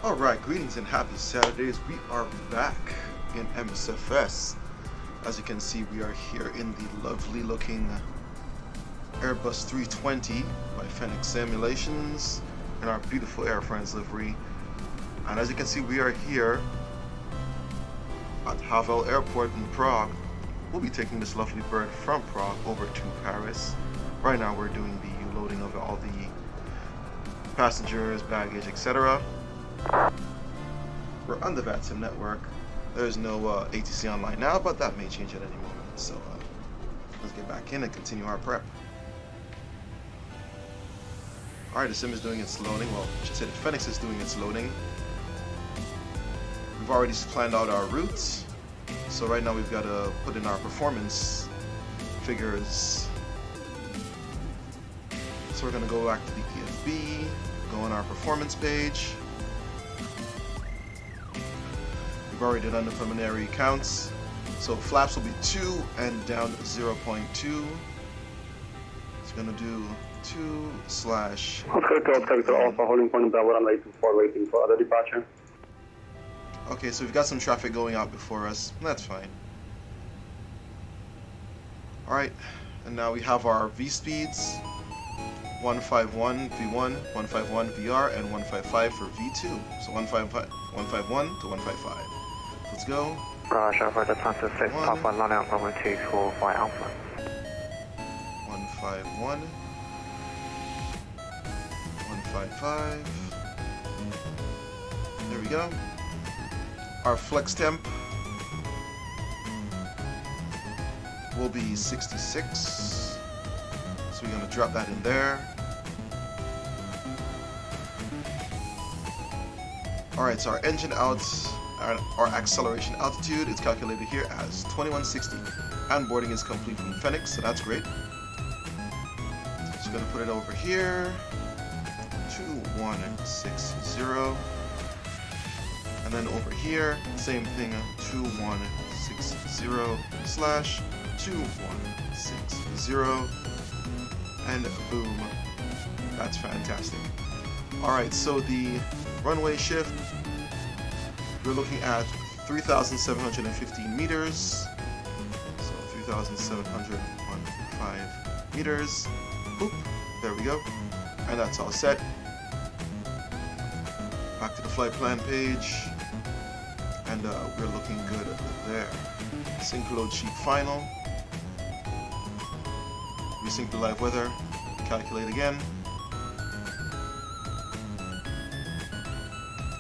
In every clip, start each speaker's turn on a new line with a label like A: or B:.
A: Alright, greetings and happy Saturdays. We are back in MSFS. As you can see, we are here in the lovely looking Airbus 320 by Fenix Simulations in our beautiful Air France livery. And as you can see, we are here at Havel Airport in Prague. We'll be taking this lovely bird from Prague over to Paris. Right now we're doing the loading of all the passengers, baggage, etc. We're on the VATSIM network. There's no ATC online now, but that may change at any moment. So let's get back in and continue our prep. Alright, the sim is doing its loading. Well, I should say the Fenix is doing its loading. We've already planned out our routes. So right now we've got to put in our performance figures. So we're going to go back to the PFB, go on our performance page. We've already done the preliminary counts. So flaps will be 2 and down 0.2. It's going to do 2 slash.
B: Alpha holding point Bravo runway 24 waiting for other departure.
A: Okay, so we've got some traffic going out before us. That's fine. Alright, and now we have our V speeds. 151 V1, 151 VR, and 155 for V2. So 151 to 155. Let's go.
C: Roger, for the transfer 6, Pop 1 line out runway 24 by Alpha.
A: 151. 155. There we go. Our flex temp will be 66. So we're going to drop that in there. Alright, so our engine out, our acceleration altitude is calculated here as 2160. And boarding is complete from Fenix, so that's great. So we're going to put it over here. 2160. And then over here, same thing, 2160 slash 2160. And boom, that's fantastic. Alright, so the runway shift, we're looking at 3,715 meters. So 3,715 meters. Boop, there we go. And that's all set. Back to the flight plan page. And we're looking good there. Sync load sheet final. Resync the live weather, calculate again.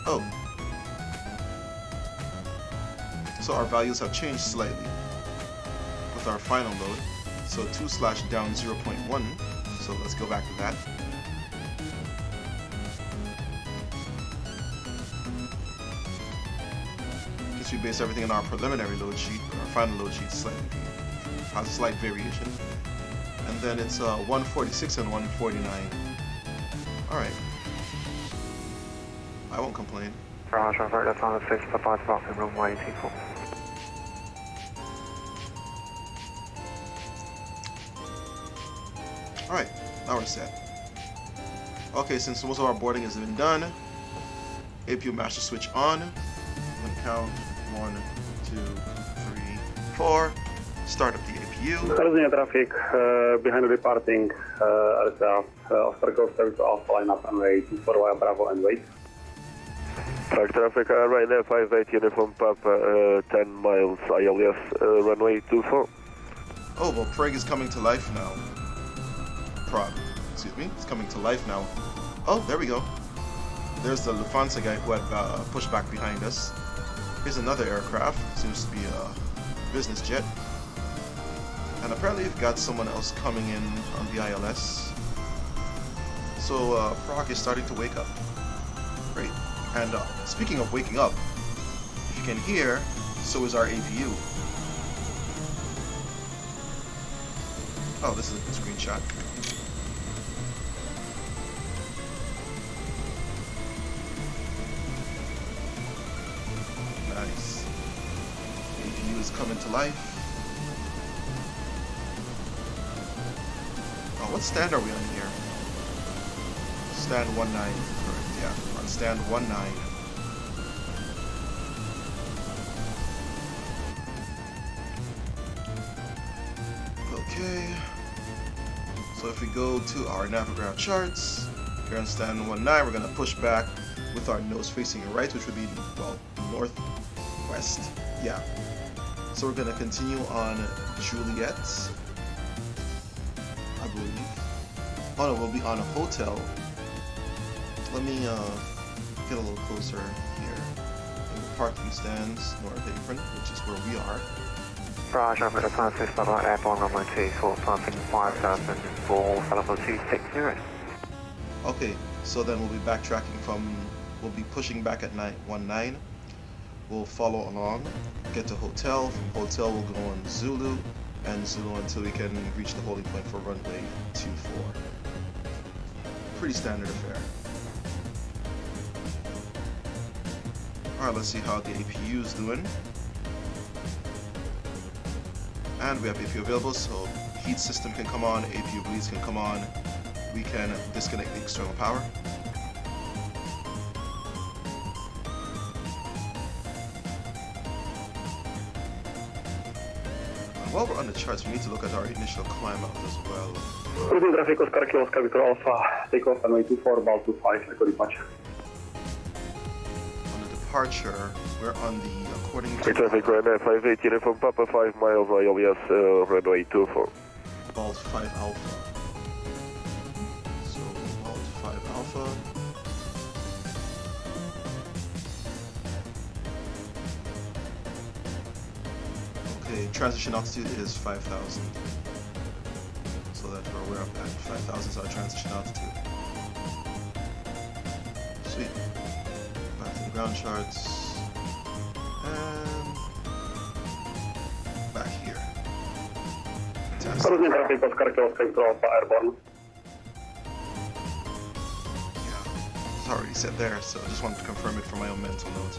A: Oh. So our values have changed slightly with our final load. So 2 slash down 0.1. So let's go back to that. Since we base everything on our preliminary load sheet, our final load sheet has a slight variation. And then it's 146 and 149. Alright. I won't complain.
C: Roger, for the transfer 6, Papa departing runway 24.
A: Alright, now we're set. Okay, since most of our boarding has been done, APU master switch on. I'm going to count 1, 2, 3, 4. Start up the APU.
B: Rosinha traffic behind the departing aircraft. Oscar Golf to Alpha line up runway 24 via Bravo and wait.
D: Prague traffic, Ryanair 58 uniform Papa, 10 miles ILS, runway 24.
A: Oh, well, Prague is coming to life now. Prague, excuse me, it's coming to life now. Oh, there we go. There's the Lufthansa guy who had pushed back behind us. Here's another aircraft, seems to be a business jet. And apparently we've got someone else coming in on the ILS. So Prague is starting to wake up. Great. And speaking of waking up, if you can hear, so is our APU. Oh, this is a good screenshot. Nice. APU is coming to life. Oh, what stand are we on here? Stand 19, correct, yeah. We're on stand 19. Okay. So if we go to our navigation charts, here on stand 19, we're going to push back with our nose facing right, which would be, well, northwest. Yeah. So we're going to continue on Juliet, I believe. Oh no, we'll be on a hotel. Let me get a little closer here. In the parking stands, North Apron, which is where we are.
C: Prague, I'm going to pass this by airborne runway 24, passing 5,000 for level 260.
A: Okay, so then we'll be backtracking from, we'll be pushing back at 19. We'll follow along, get to hotel. From hotel we'll go on Zulu, and Zulu until we can reach the holding point for runway 24. Pretty standard affair. Alright, let's see how the APU is doing. And we have APU available, so heat system can come on, APU bleeds can come on. We can disconnect the external power. And while we're on the charts, we need to look at our initial climb out as well.
B: Cruising traffic Oscar Kilo Oscar Victor Alpha, take off runway 24, about 25, echo departure.
A: On the departure, we're on the, according to...
D: Air traffic Ryanair 58 uniform Papa 5 miles ILS runway 24.
A: Vault 5 Alpha. So, Vault 5 Alpha. Okay, transition altitude is 5,000. So that's where we're up at. 5,000 is our transition altitude. Sweet. Back to the ground charts. And back here. Fantastic.
B: Cruising traffic Oscar Kilo Oscar Victor Alpha, airborne.
A: Yeah, it's already said there, so I just wanted to confirm it for my own mental note.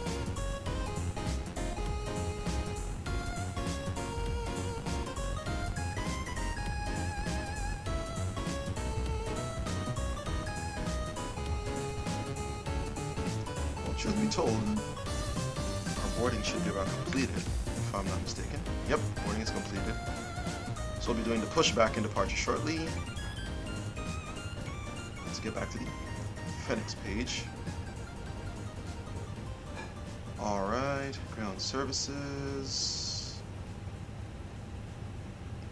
A: Truth be told, our boarding should be about completed, if I'm not mistaken. Yep, boarding is completed. So we'll be doing the pushback and departure shortly. Let's get back to the Fenix page. Alright, ground services.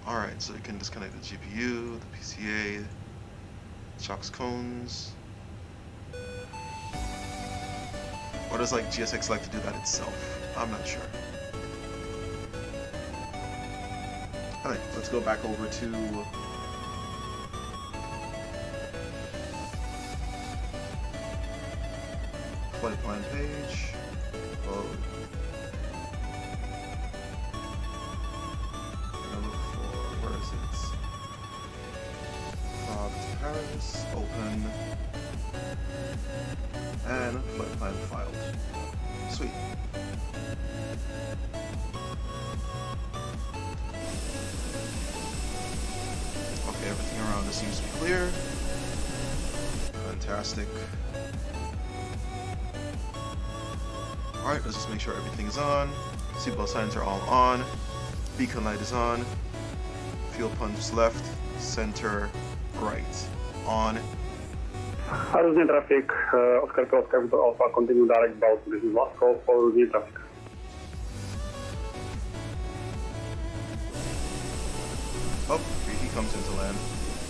A: Alright, so you can disconnect the GPU, the PCA, shocks, cones. Or does like GSX like to do that itself? I'm not sure. Alright, let's go back over to flight plan page. Load. I'm gonna look for, where is it? Prague to Paris, open. And flight plan filed. Sweet. Okay, everything around us seems to be clear. Fantastic. Alright, let's just make sure everything is on. Seatbelt signs are all on. Beacon light is on. Fuel pumps left, center, right. On.
B: Cruising traffic Oscar Kilo Oscar Victor Alpha, continue direct bound. This is last call for cruising traffic.
A: Oh, here he comes into land.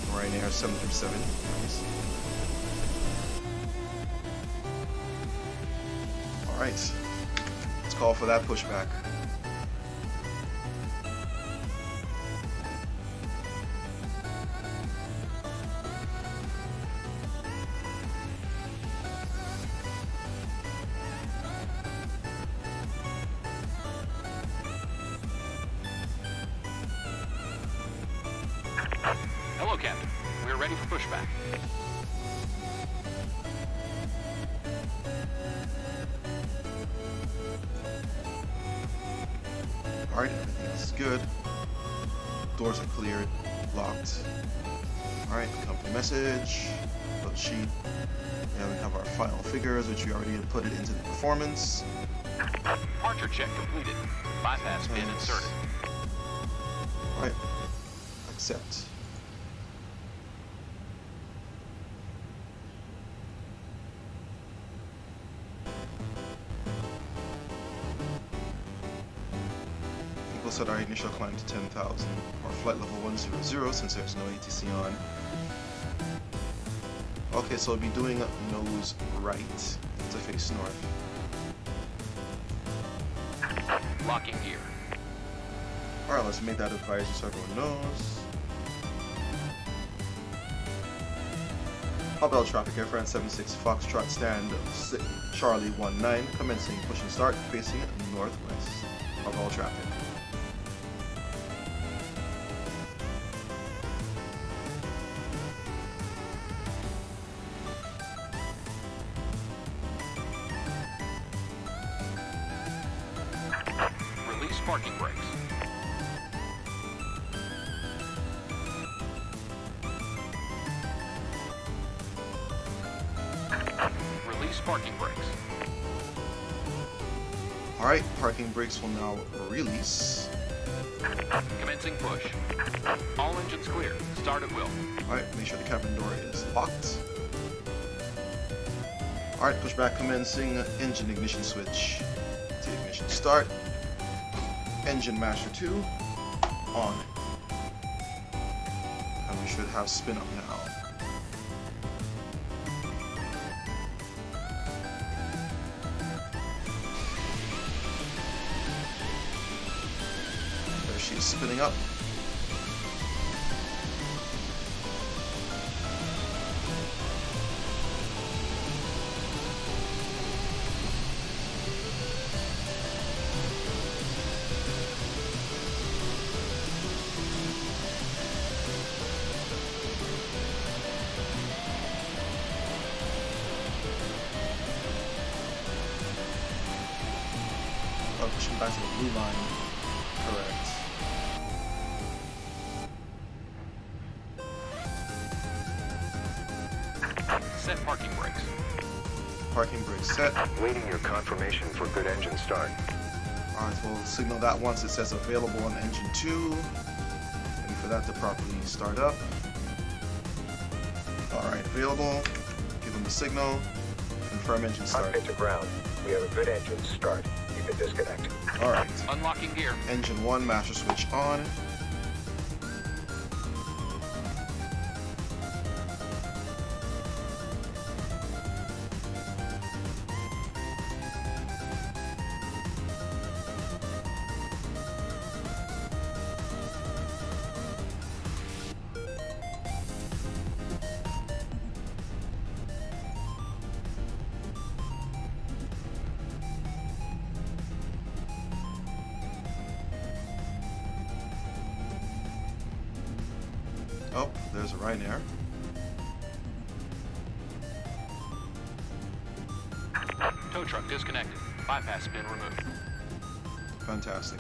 A: Ryanair 737. Nice. Alright. Let's call for that pushback.
E: Hello, Captain. We're ready for pushback.
A: Alright, everything is good. Doors are cleared, locked. Alright, company message, load sheet. Yeah, we have our final figures, which we already inputted into the performance.
E: Departure check completed. Bypass pin inserted.
A: Alright, set. We'll set our initial climb to 10,000 or flight level 100 since there's no ATC on. Okay, so we'll be doing nose right to face north.
E: Locking gear.
A: Alright, let's make that advisory so everyone knows. Hub L traffic, Air France 76 Foxtrot stand Charlie 19, commencing push and start, facing northwest. Hub L traffic.
E: Release parking brakes. Release parking brakes.
A: Alright, parking brakes will now release.
E: Commencing push. All engines clear. Start at will.
A: Alright, make sure the cabin door is locked. Alright, pushback commencing. Engine ignition switch to ignition start. Engine master 2 on. And we should have spin up now. There she is spinning up. Oh, pushing back to the blue line. Correct.
E: Set parking brakes.
A: Parking brakes set.
F: Waiting your confirmation for good engine start.
A: Alright, we'll signal that once it says available on engine 2. Waiting for that to properly start up. Alright, available. Give them the signal. Confirm engine start.
F: Cockpit to ground. We have a good engine start. You can disconnect.
A: Alright.
E: Unlocking gear.
A: Engine 1, master switch on. Oh, there's a Ryanair.
E: Tow truck disconnected. Bypass pin removed.
A: Fantastic.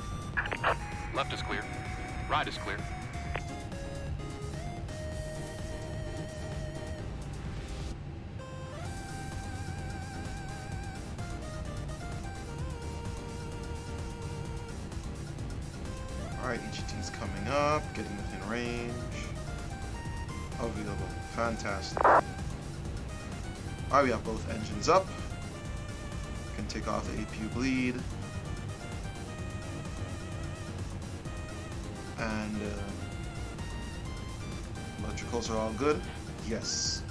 E: Left is clear. Right is clear.
A: Alright, EGT's coming up, getting within range. Available. Fantastic. Alright, we have both engines up. Can take off the APU bleed. And electricals are all good. Yes.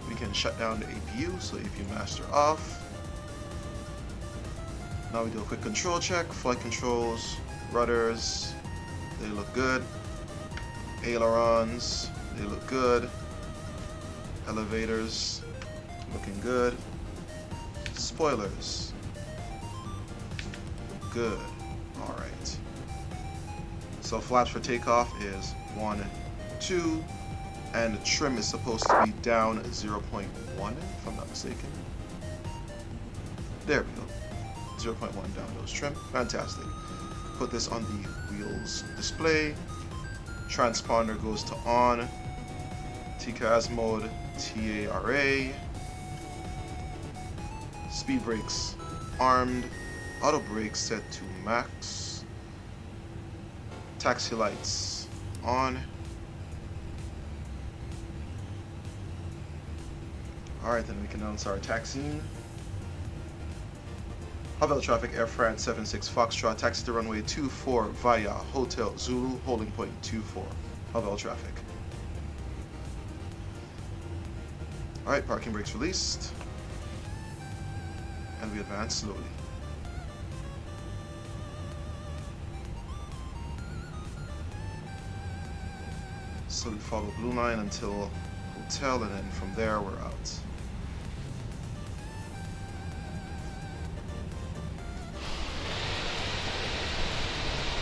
A: We can shut down the APU, so APU master off. Now we do a quick control check. Flight controls, rudders, they look good. Ailerons, they look good. Elevators, looking good. Spoilers, good. Alright. So flaps for takeoff is 1, 2, and the trim is supposed to be down 0.1 if I'm not mistaken. There we go. 0.1 down those trim. Fantastic. Put this on the wheels display. Transponder goes to on. TCAS mode, TARA. Speed brakes armed. Auto brakes set to max. Taxi lights on. Alright, then we can announce our taxiing. Havel traffic, Air France 76 Foxtrot, taxi to runway 24 via Hotel Zulu, holding point 24. Havel traffic. Alright, parking brakes released. And we advance slowly. So we follow blue line until hotel, and then from there we're out.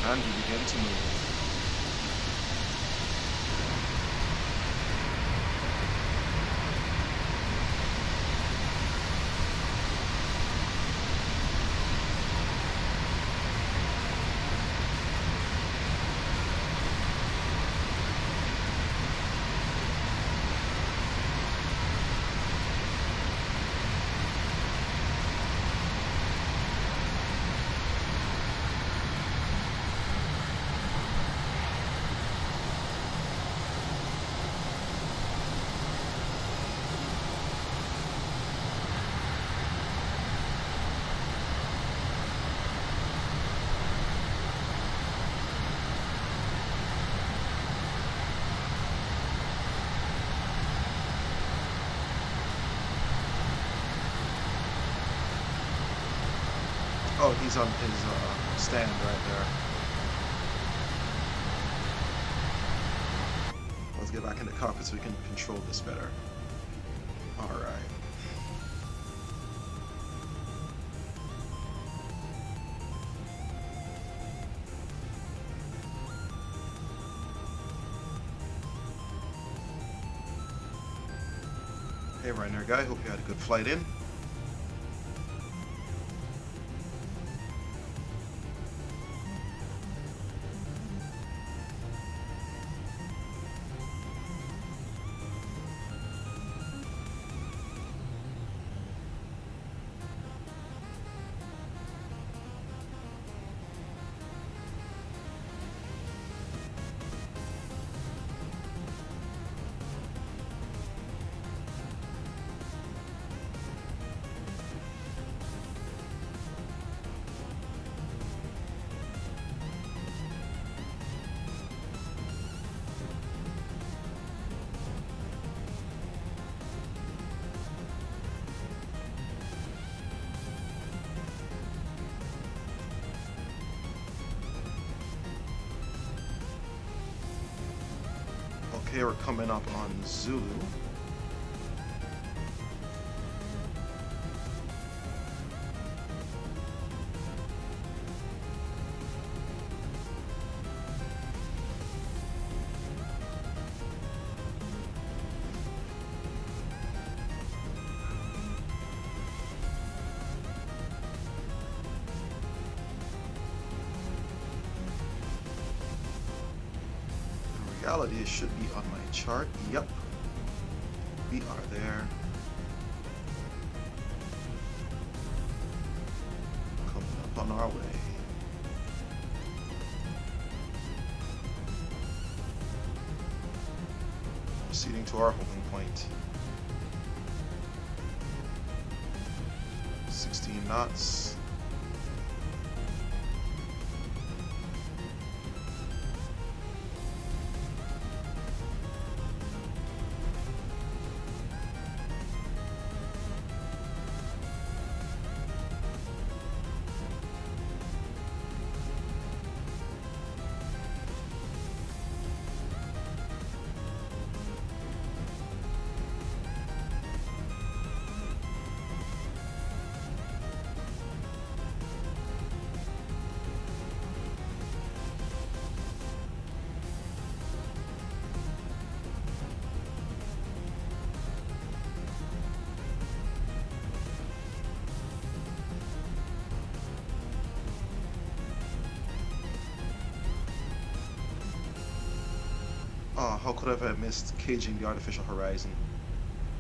A: And we begin to move. Oh, he's on his stand right there. Let's get back in the cockpit so we can control this better. Alright. Hey Ryanair guy, hope you had a good flight in. Okay, we're coming up on Zulu. Reality, it should be on my chart. Yep, we are there. Coming up on our way. Proceeding to our holding point. 16 knots. Oh, how could I have missed caging the artificial horizon?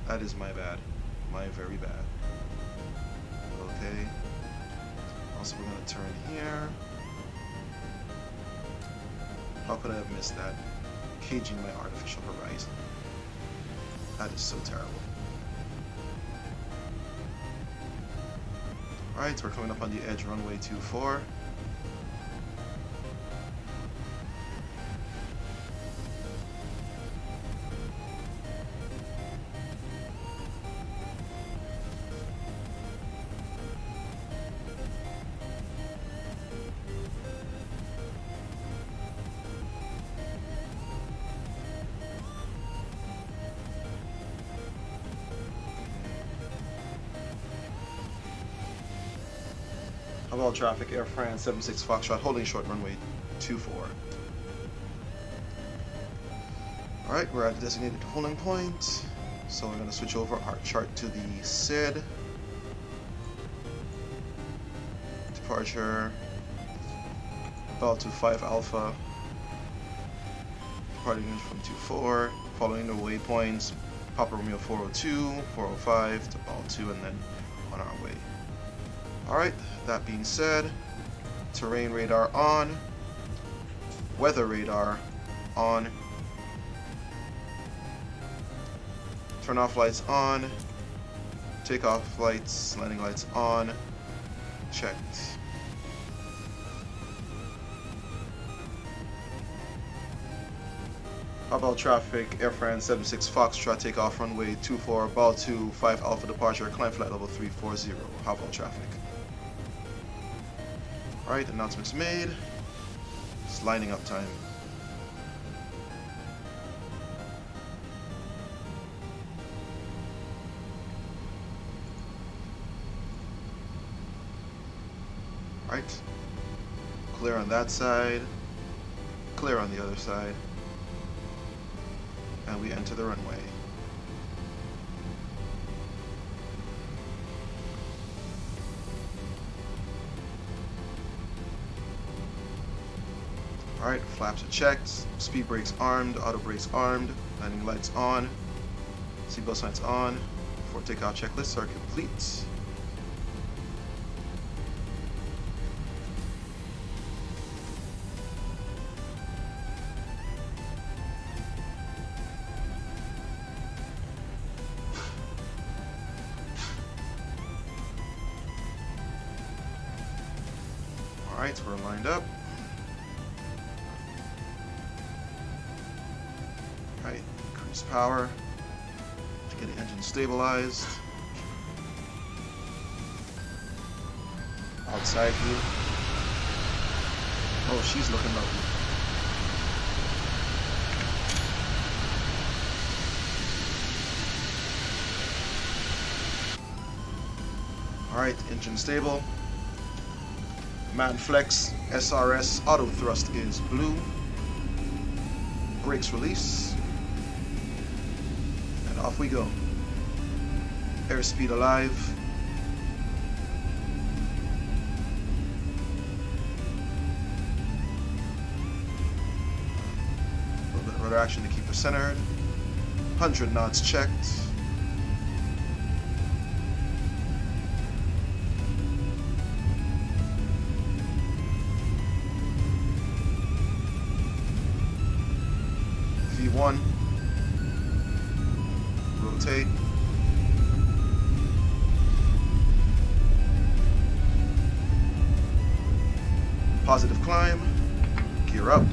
A: That is my bad. My very bad. Okay. Also, we're going to turn here. How could I have missed that? Caging my artificial horizon. That is so terrible. Alright, we're coming up on the edge, runway 24. Of all traffic, Air France 76 Foxtrot, holding short runway 24. Alright, we're at the designated holding point, so we're going to switch over our chart to the SID. Departure, about to 5 Alpha, departing from 24, following the waypoints, Papa Romeo 402, 405 to Ball 2, and then on our way. Alright, that being said, terrain radar on, weather radar on, turn off lights on, takeoff lights, landing lights on, checked. About traffic, Air France 76 Foxtrot, takeoff runway 24, Ball 2, 5 Alpha departure, climb flight level 340. How about traffic? Alright, announcements made. It's lining up time. Alright. Clear on that side. Clear on the other side. And we enter the runway. Alright, flaps are checked, speed brakes armed, auto brakes armed, landing lights on, seatbelt signs on, before takeoff checklists are complete. Alright, we're lined up. Alright, increase power to get the engine stabilized. Outside view. Oh, she's looking lovely. Alright, engine stable. Man flex, SRS, auto thrust is blue. Brakes release. And off we go. Airspeed alive. A little bit of rudder action to keep her centered. 100 knots checked. V1, rotate, positive climb, gear up,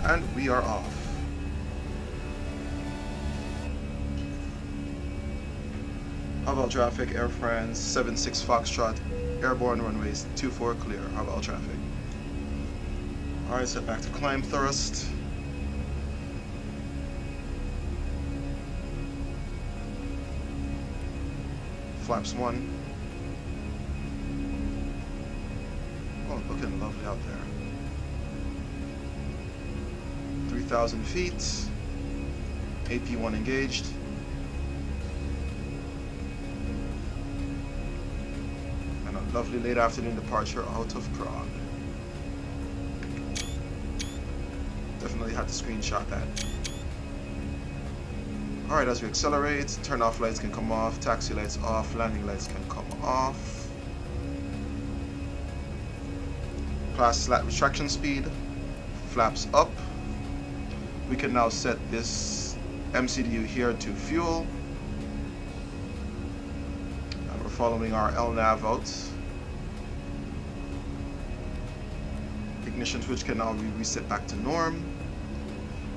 A: and we are off. Hubble traffic, Air France 76 Foxtrot, airborne runways 24 clear. Hubble traffic. Alright, set back to climb thrust. Flaps 1. Oh, looking lovely out there. 3,000 feet. AP1 engaged. Lovely late afternoon departure out of Prague. Definitely had to screenshot that. Alright, as we accelerate, turn off lights can come off, taxi lights off, landing lights can come off. Class slat retraction speed, flaps up. We can now set this MCDU here to fuel. And we're following our LNAV out. Ignition switch can now be reset back to norm.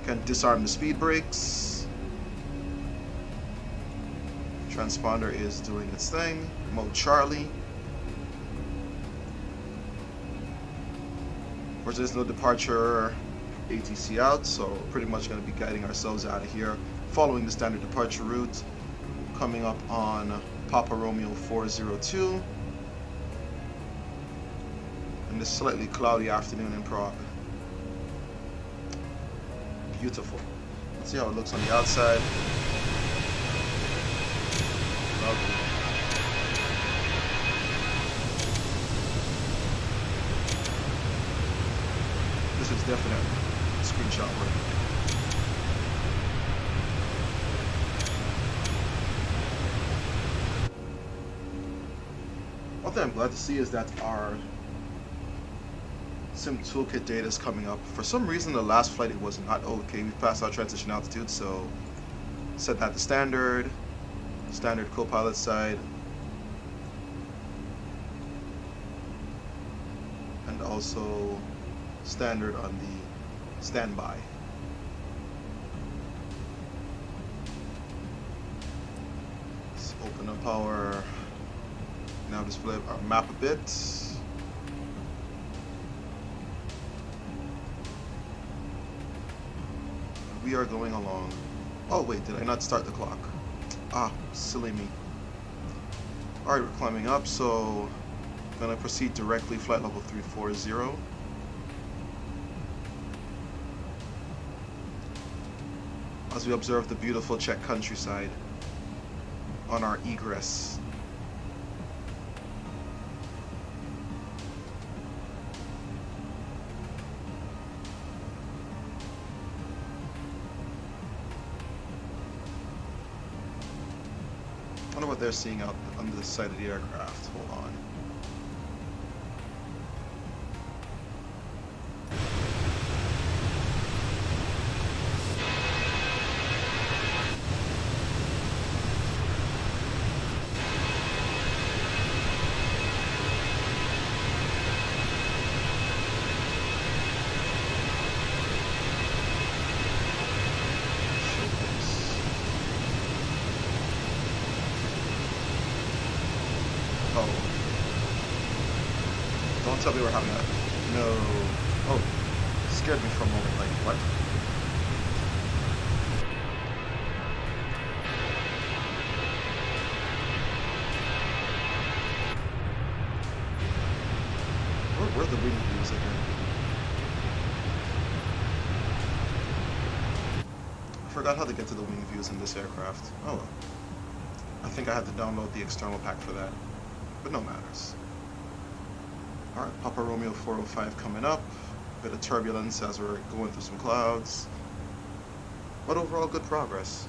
A: Can disarm the speed brakes. Transponder is doing its thing. Mode Charlie. Of course, there's no departure ATC out, so we're pretty much going to be guiding ourselves out of here, following the standard departure route, coming up on Papa Romeo 402 in this slightly cloudy afternoon in Prague. Beautiful. Let's see how it looks on the outside. Lovely. This is definitely screenshot worthy. One thing I'm glad to see is that our Sim Toolkit data is coming up. For some reason, the last flight it was not okay. We passed our transition altitude, so set that to standard co-pilot side, and also standard on the standby. Let's open up our now display our map a bit. We are going along. Oh wait, did I not start the clock? Ah, silly me. Alright, we're climbing up, so I'm gonna proceed directly flight level 340. As we observe the beautiful Czech countryside on our egress. I wonder what they're seeing out on the side of the aircraft. Hold on. Oh. Don't tell me we're having a... No. Oh. Scared me for a moment. Like, what? Where are the wing views again? I forgot how to get to the wing views in this aircraft. Oh well. I think I had to download the external pack for that. But no matters. Alright, Papa Romeo 405 coming up. A bit of turbulence as we're going through some clouds. But overall, good progress.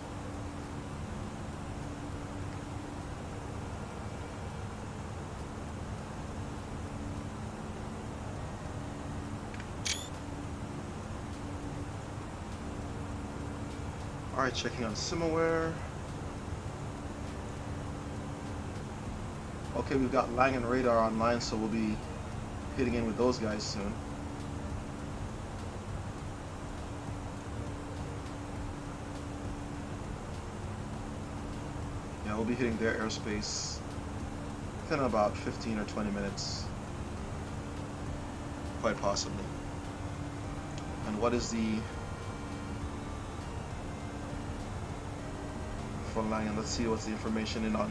A: Alright, checking on SimAware. Okay, we've got Lang and Radar online, so we'll be hitting in with those guys soon. Yeah, we'll be hitting their airspace within about 15 or 20 minutes. Quite possibly. And what is the... For Lang, and let's see what's the information in on...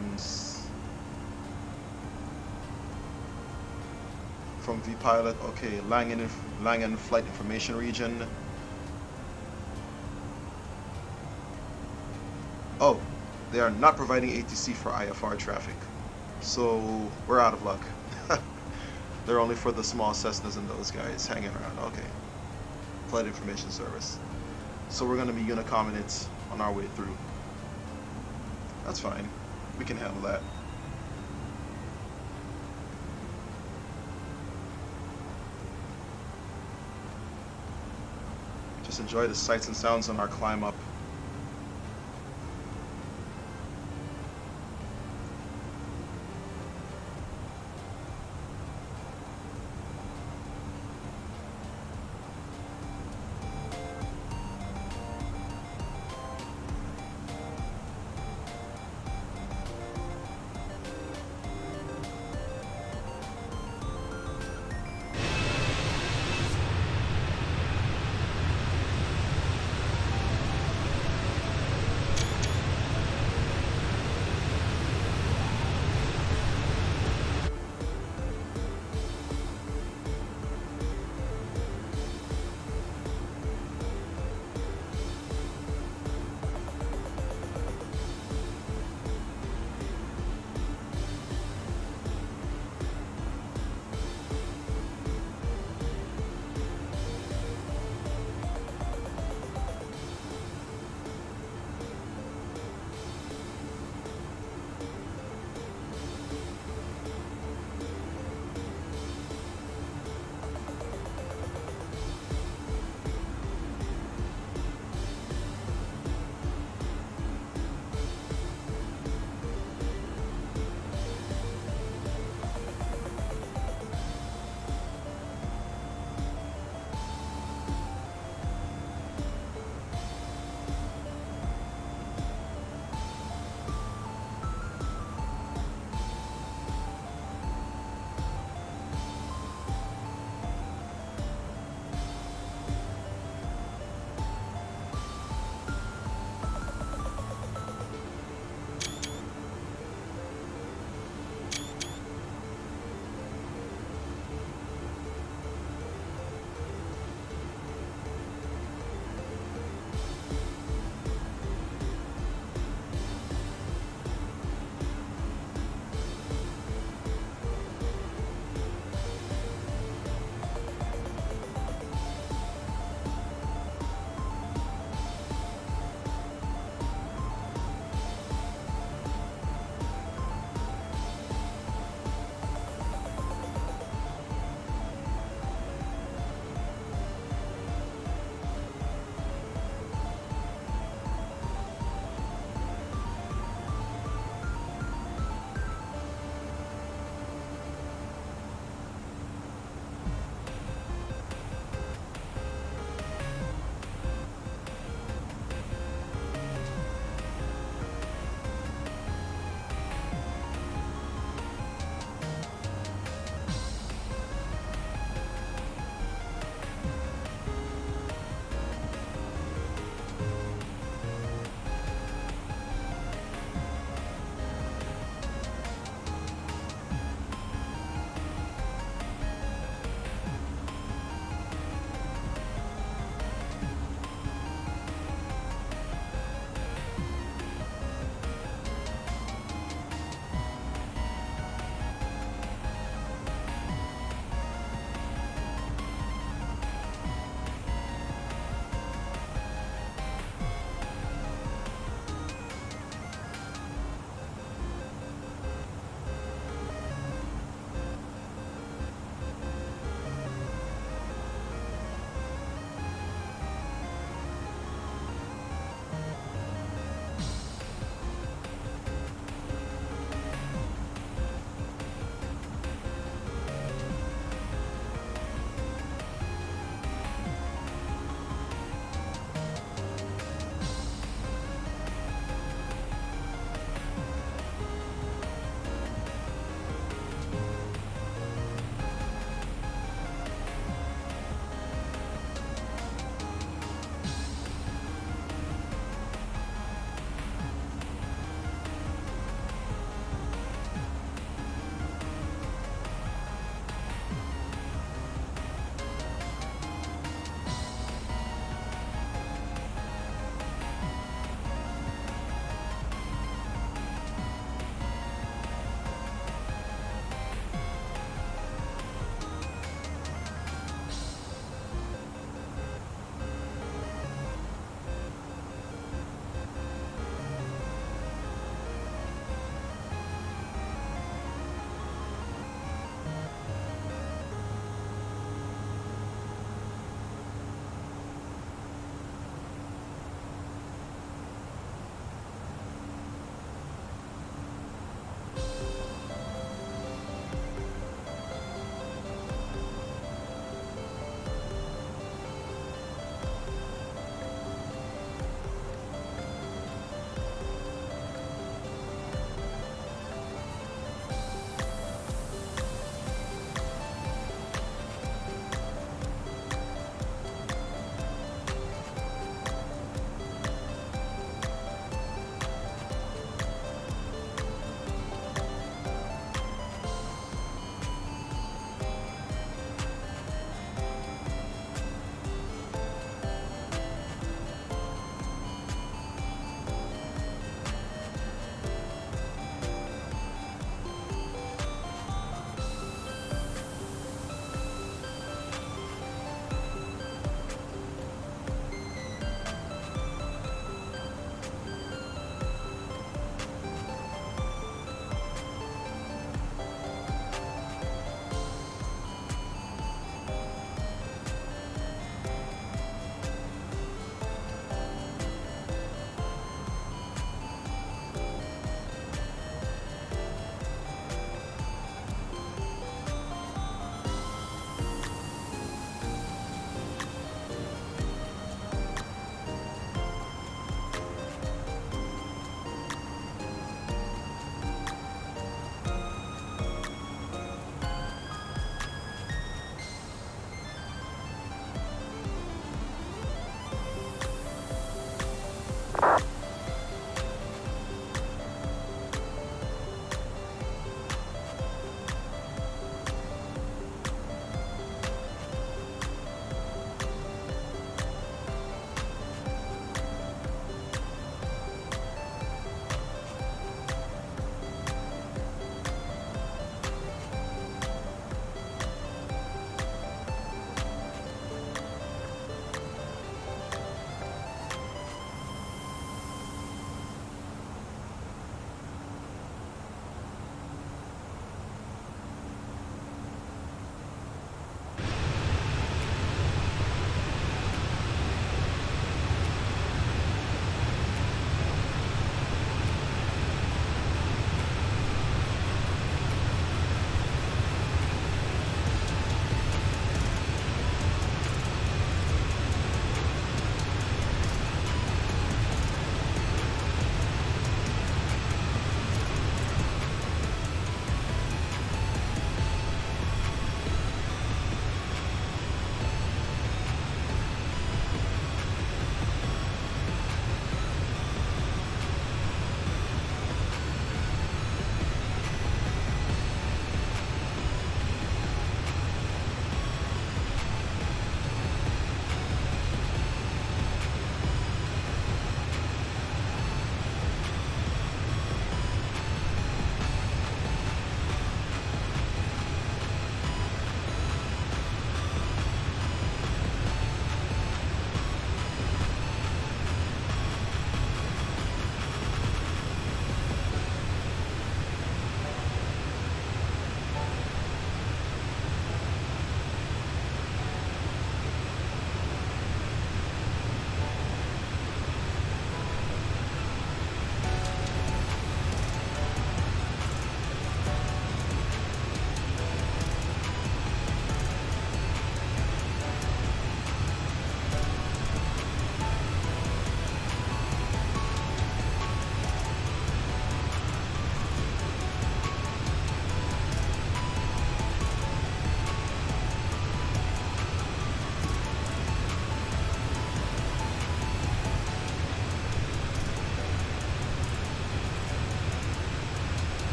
A: From VPilot, okay, Langen flight information region. Oh, they are not providing ATC for IFR traffic. So, we're out of luck. They're only for the small Cessnas and those guys hanging around. Okay. Flight information service. So we're going to be Unicoming it on our way through. That's fine. We can handle that. Just enjoy the sights and sounds on our climb up.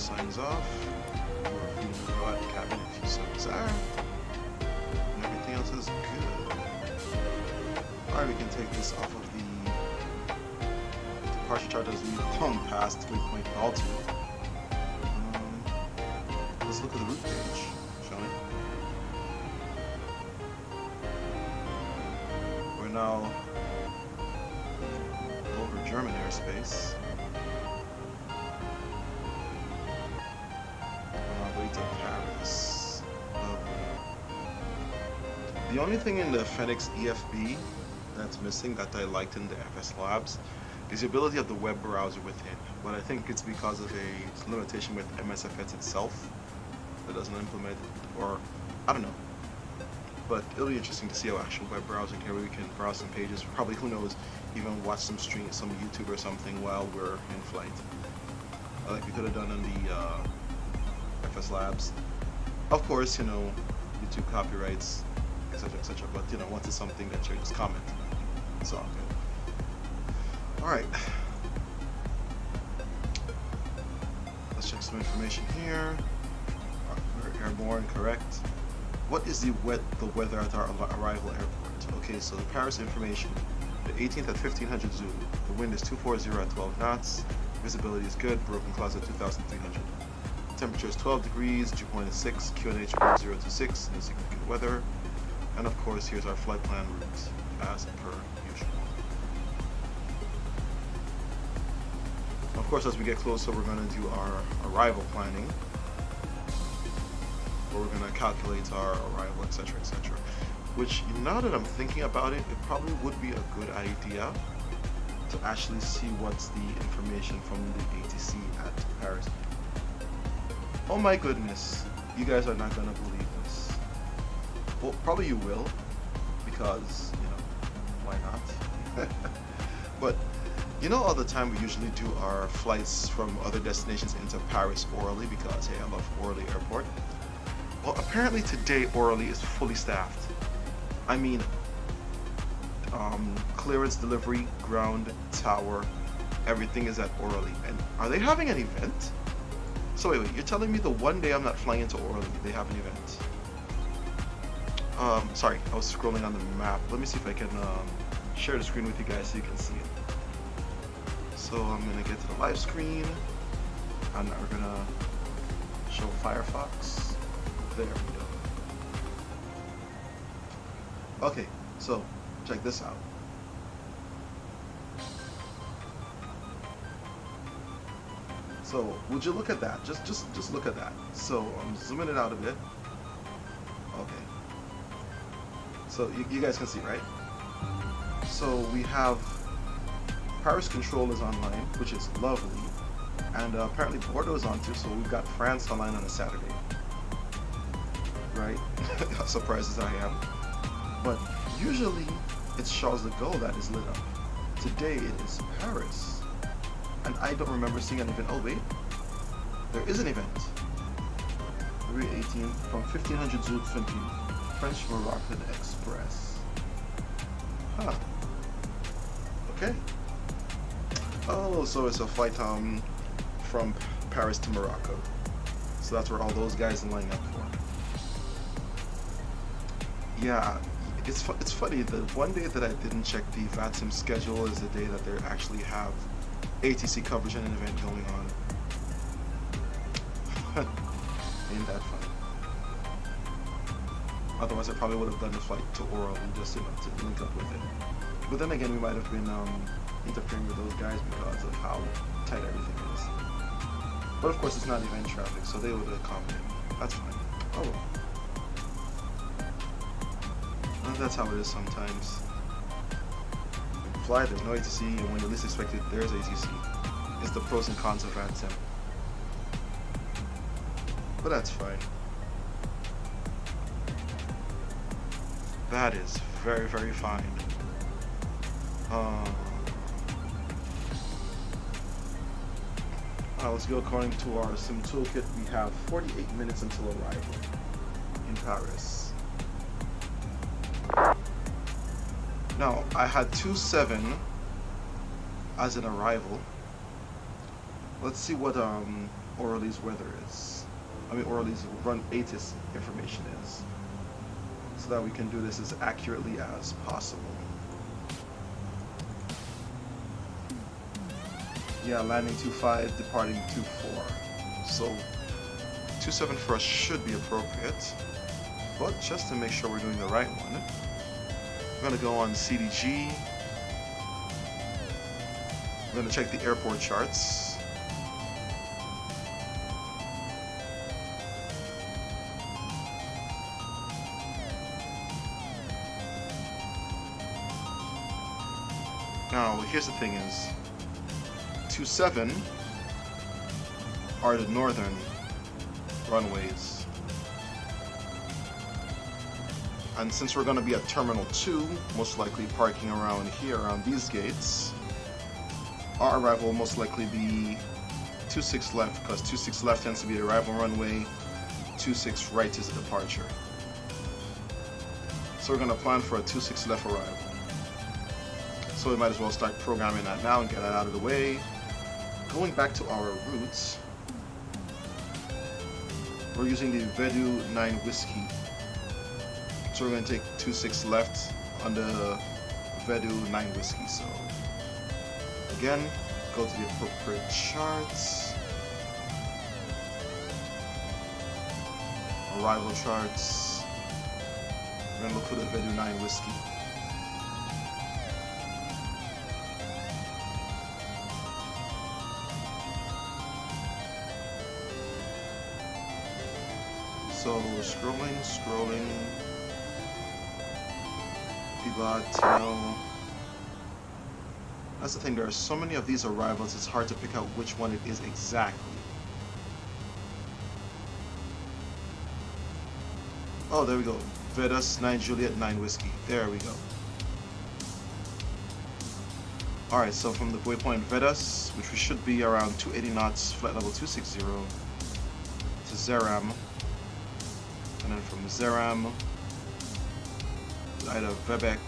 A: signs off. We're free to go out the cabin if you so desire. And everything else is good. Alright, we can take this off of the departure chart as we long past waypoint altitude. Let's look at the route page, shall we? We're now over German airspace. On our way to Paris. The only thing in the Fenix EFB that's missing that I liked in the FS Labs is the ability of the web browser within. But I think it's because of a limitation with MSFS itself that doesn't implement it, or I don't know. But it'll be interesting to see how actual web browsing here we can browse some pages, probably, who knows, even watch some stream, some YouTube or something while we're in flight. Like we could have done in the FS Labs. Of course, you know, YouTube copyrights, etc., etc. But you know, once it's something that you just comment, it's all good. All right, let's check some information here. We're airborne, correct. What is the weather at our arrival airport? Okay, so the Paris information. The 18th at 1500 Zulu. The wind is 240 at 12 knots. Visibility is good. Broken clouds at 2300. Temperature is 12 degrees. Dew point is 6. QNH 026. No significant weather. And of course, here's our flight plan route, as per usual. Of course, as we get closer, we're going to do our arrival planning. We're going to calculate our arrival, etc., etc. Which, now that I'm thinking about it, it probably would be a good idea to actually see what's the information from the ATC at Paris. Oh my goodness, you guys are not going to believe this. Well, probably you will, because, you know, why not? But, you know, all the time we usually do our flights from other destinations into Paris orally because, hey, I love Orly Airport. Well, apparently today Orly is fully staffed. I mean, clearance, delivery, ground, tower, everything is at Orly. And are they having an event? So wait, you're telling me the one day I'm not flying into Orly, they have an event? Sorry, I was scrolling on the map. Let me see if I can share the screen with you guys so you can see it. So I'm gonna get to the live screen, and we're gonna show Firefox. There we go. Okay, so check this out. So would you look at that? Just look at that. So I'm zooming it out a bit. Okay. So you guys can see, right? So we have Paris control is online, which is lovely, and apparently Bordeaux is on too. So we've got France online on a Saturday. Right? As surprised as I am. But usually it's Charles de Gaulle that is lit up. Today it is Paris. And I don't remember seeing an event. Oh wait, there is an event. February 18th from 1500 Zulu 20, French Moroccan Express. Huh. Okay. Oh, so it's a flight from Paris to Morocco. So that's where all those guys are lining up for. Yeah, it's funny, the one day that I didn't check the VATSIM schedule is the day that they actually have ATC coverage and an event going on. Ain't that funny? Otherwise I probably would have done the flight to Oral and just, you know, to link up with it. But then again, we might have been interfering with those guys because of how tight everything is. But of course it's not event traffic, so they would accommodate. That's fine. Oh well. That's how it is sometimes. When you fly, there's no ATC, and when you least expect it, there's ATC. It's the pros and cons of VATSIM. But that's fine. That is very, very fine. Let's go according to our sim toolkit. We have 48 minutes until arrival in Paris. Now, I had 27 as an arrival. Let's see what Orly's weather is. Orly's run ATIS information is. So that we can do this as accurately as possible. Yeah, landing 2.5, departing 2.4. So 2.7 for us should be appropriate. But just to make sure we're doing the right one, we're gonna go on CDG. We're gonna check the airport charts. Now, here's the thing is, 2.7 are the northern runways. And since we're going to be at Terminal 2, most likely parking around here, around these gates, our arrival will most likely be 2.6 left, because 2.6 left tends to be the arrival runway, 2.6 right is the departure. So we're going to plan for a 2.6 left arrival. So we might as well start programming that now and get that out of the way. Going back to our routes, we're using the Vedu 9 Whiskey. So we're going to take 2.6 left on the Vedu 9 Whiskey. So again, go to the appropriate charts. Arrival charts. We're going to look for the Vedu 9 Whiskey. So scrolling. Pivot, Tino. That's the thing, there are so many of these arrivals, it's hard to pick out which one it is exactly. Oh, there we go. Vedas 9 Juliet 9 Whiskey. There we go. Alright, so from the waypoint Vedas, which we should be around 280 knots, flight level 260, to Zeram. And then from Zeram, either Vebek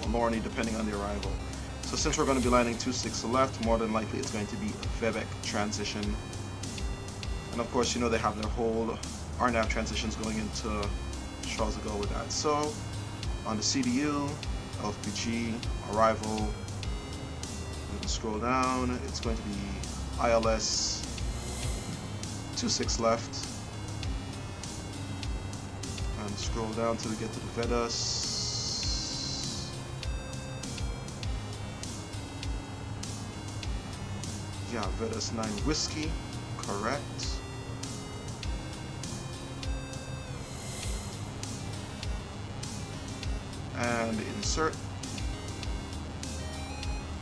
A: or Lorny, depending on the arrival. So since we're going to be landing 2.6 left, more than likely it's going to be a Vebek transition. And of course, you know they have their whole RNAV transitions going into Charles de Gaulle with that. So on the CDU, LFPG, arrival, we can scroll down, it's going to be ILS 2.6 left. And scroll down till we get to the Vedas. Yeah, Vedas 9 Whiskey, correct. And insert.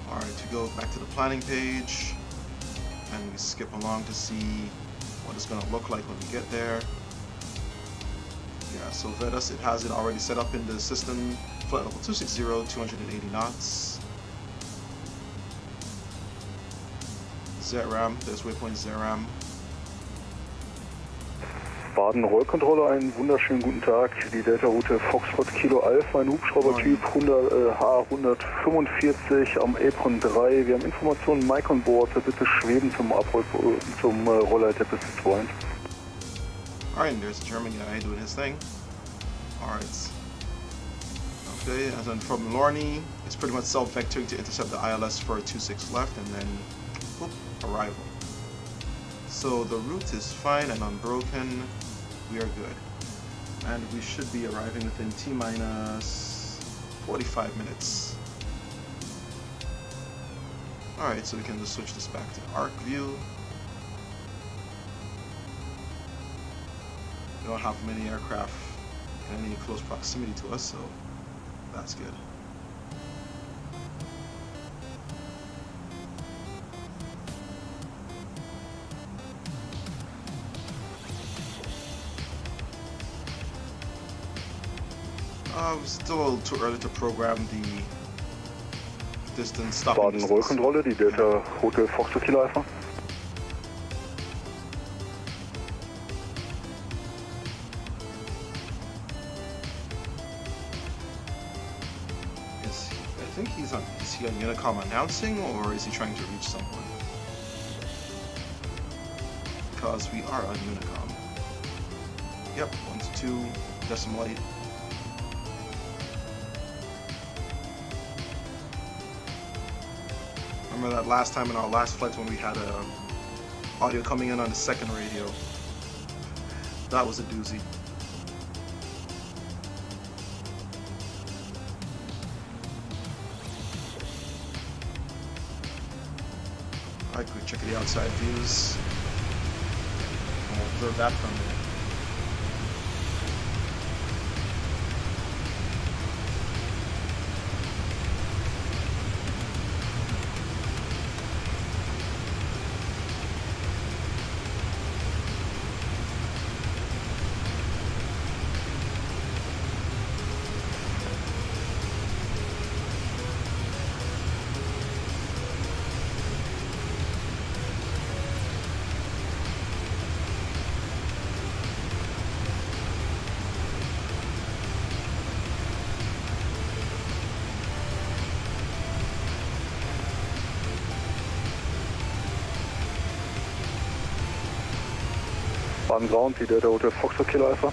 A: Alright, to go back to the planning page, and we skip along to see what it's going to look like when we get there. Yeah, so Vedas, it has it already set up in the system. Flight level 260, 280 knots. Zeram, there's waypoint Zeram.
B: Baden-Rollkontrolle, einen wunderschönen guten Tag. Die Delta-Route Foxtrot Kilo Alpha, ein Hubschraubertyp H145 am Apron 3. Wir haben Informationen, Mike on board, bitte schweben zum Rollleiter bis Point.
A: Alright, there's a German guy doing his thing. Alright. Okay, and then from Lorny, it's pretty much self-vectoring to intercept the ILS for 2.6 left, and then, whoop, arrival. So the route is fine and unbroken. We are good. And we should be arriving within T-minus 45 minutes. Alright, so we can just switch this back to arc view. We don't have many aircraft in any close proximity to us, so that's good. It's still a little too early to program the distance stopping distance.
B: Baden-Rollkontrolle, die Delta-Route Foxtrot Kilo Alpha.
A: I think is he on Unicom announcing, or is he trying to reach someone? because we are on Unicom. Yep, 122 decimal 8. Remember that last time in our last flights when we had audio coming in on the second radio? That was a doozy. Alright, quick check of the outside views. And we'll observe that from there.
B: On ground, die Delta Hotel Foxtrot Kilo Alpha.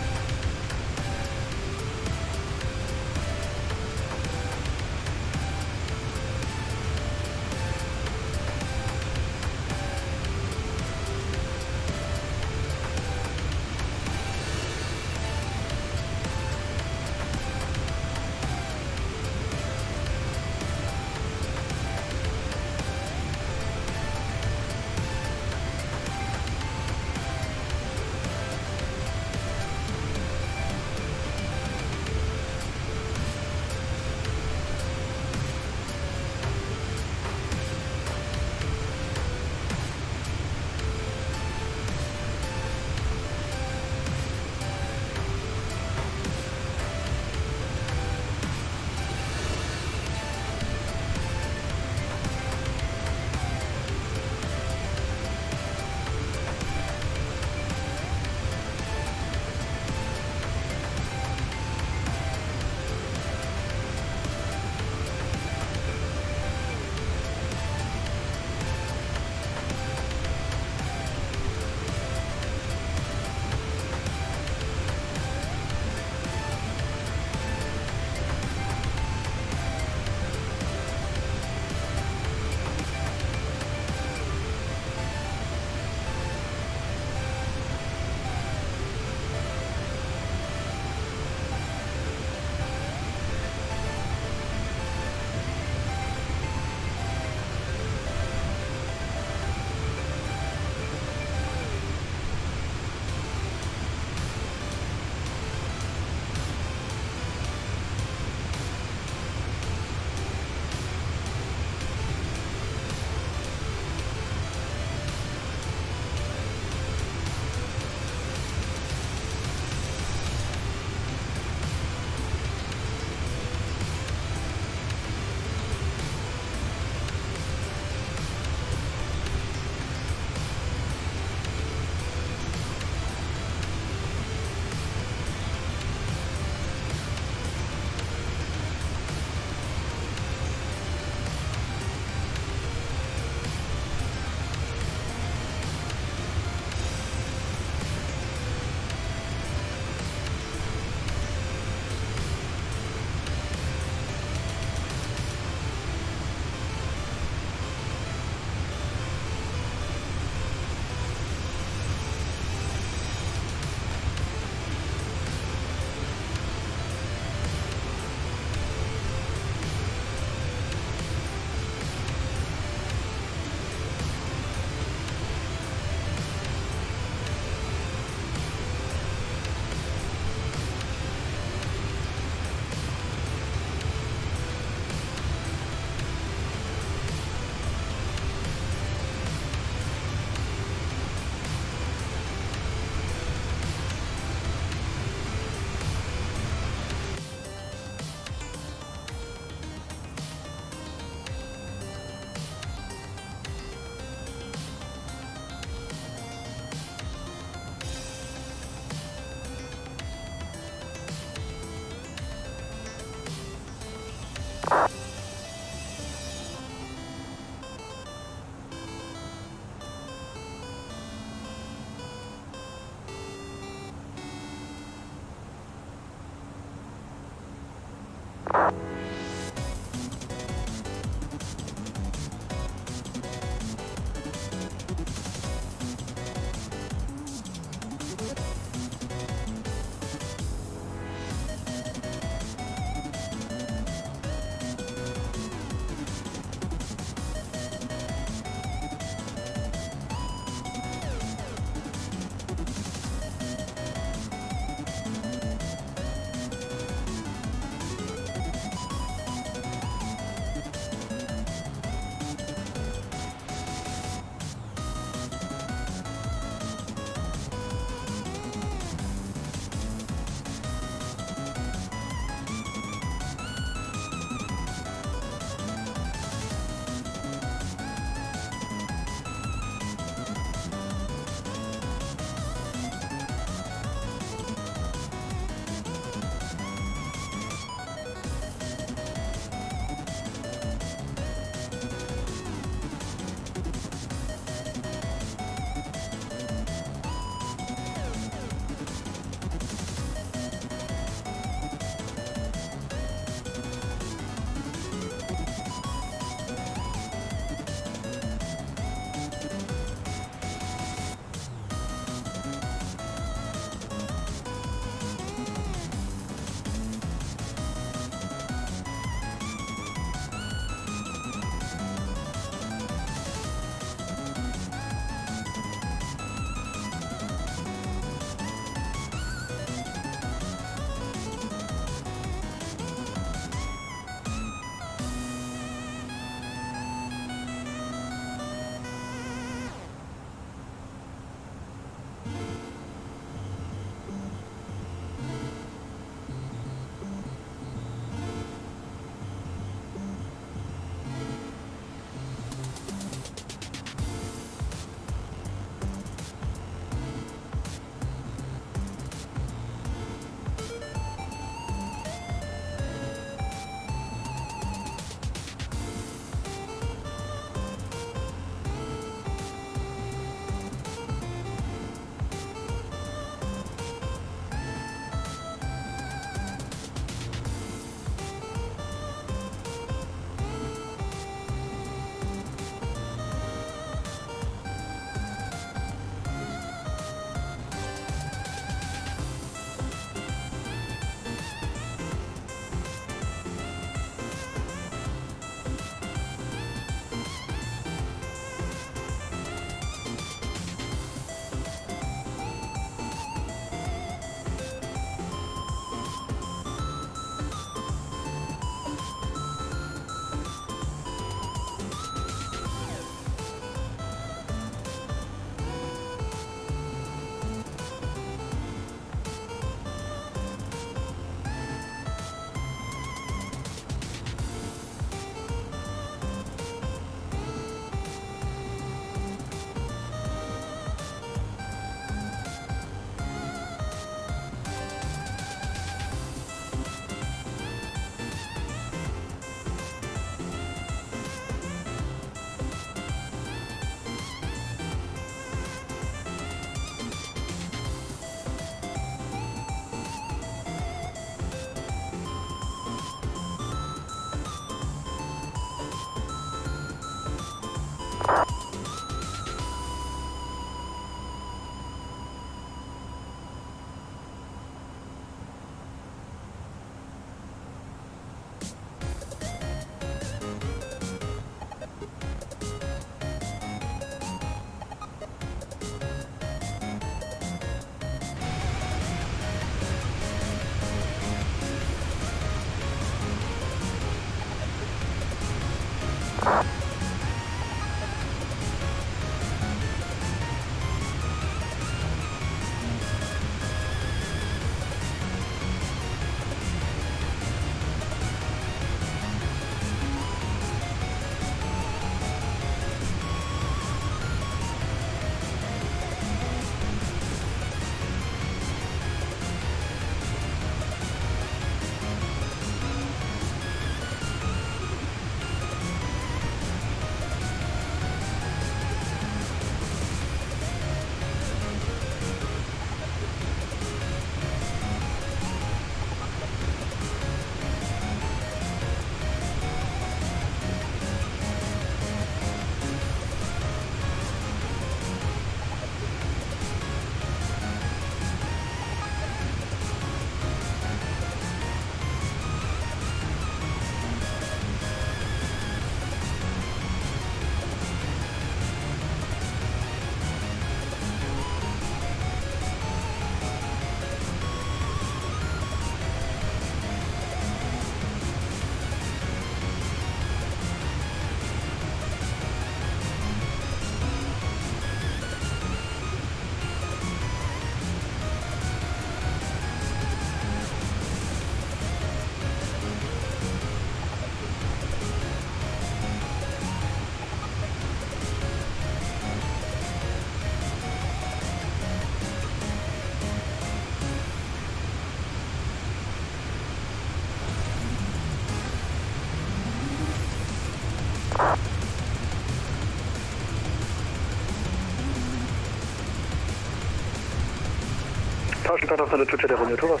B: Tower contact on the 2 neutral.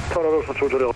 B: Tower for 2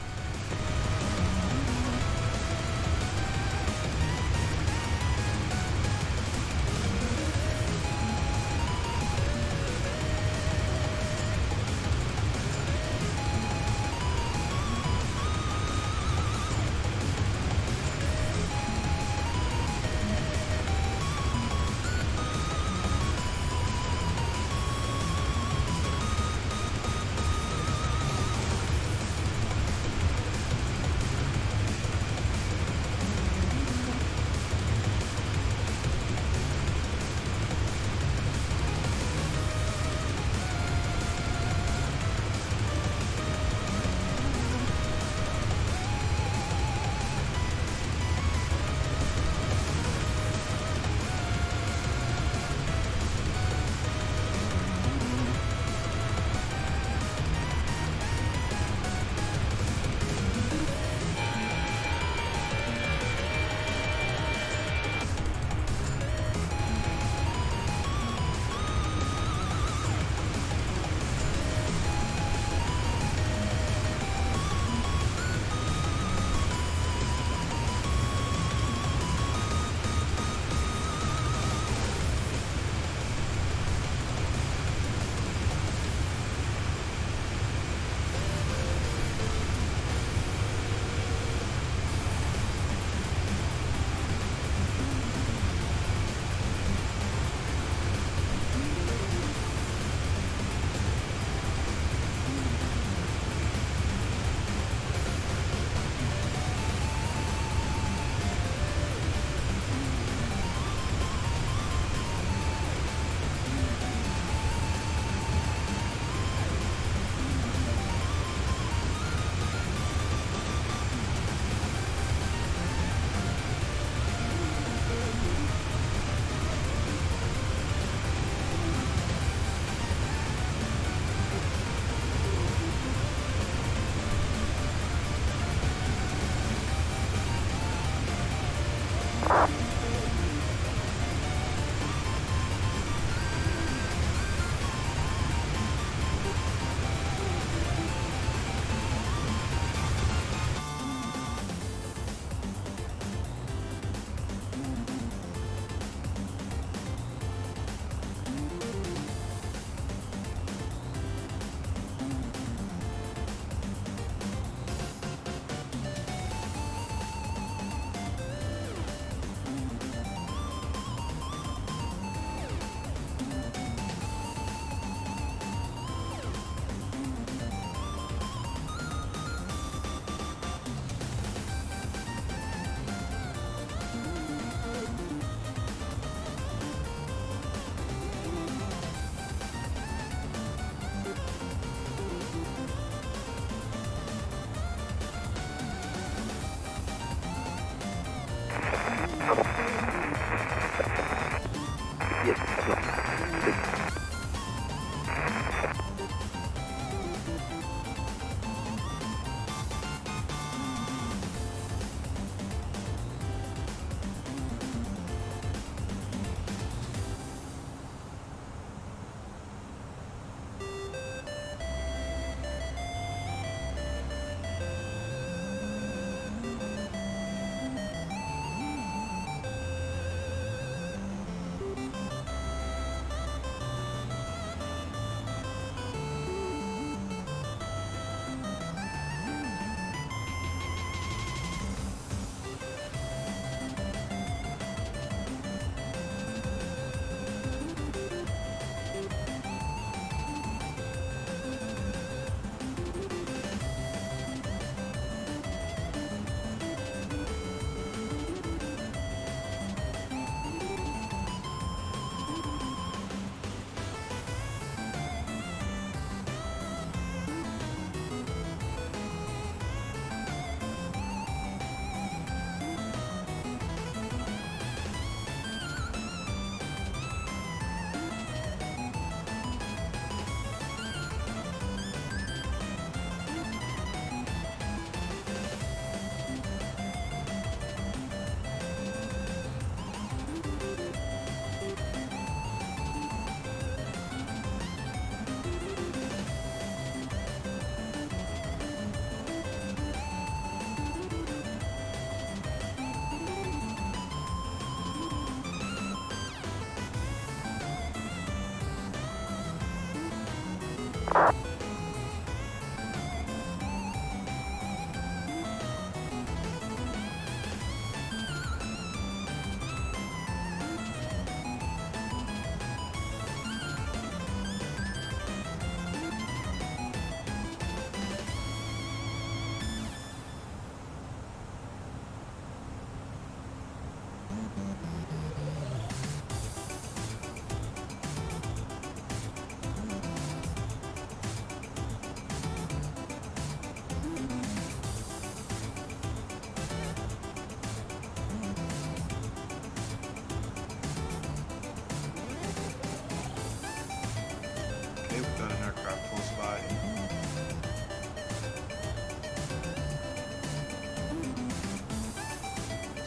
A: Okay, we've got an aircraft close by.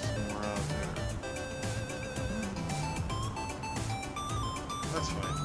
A: Somewhere out there. That's fine.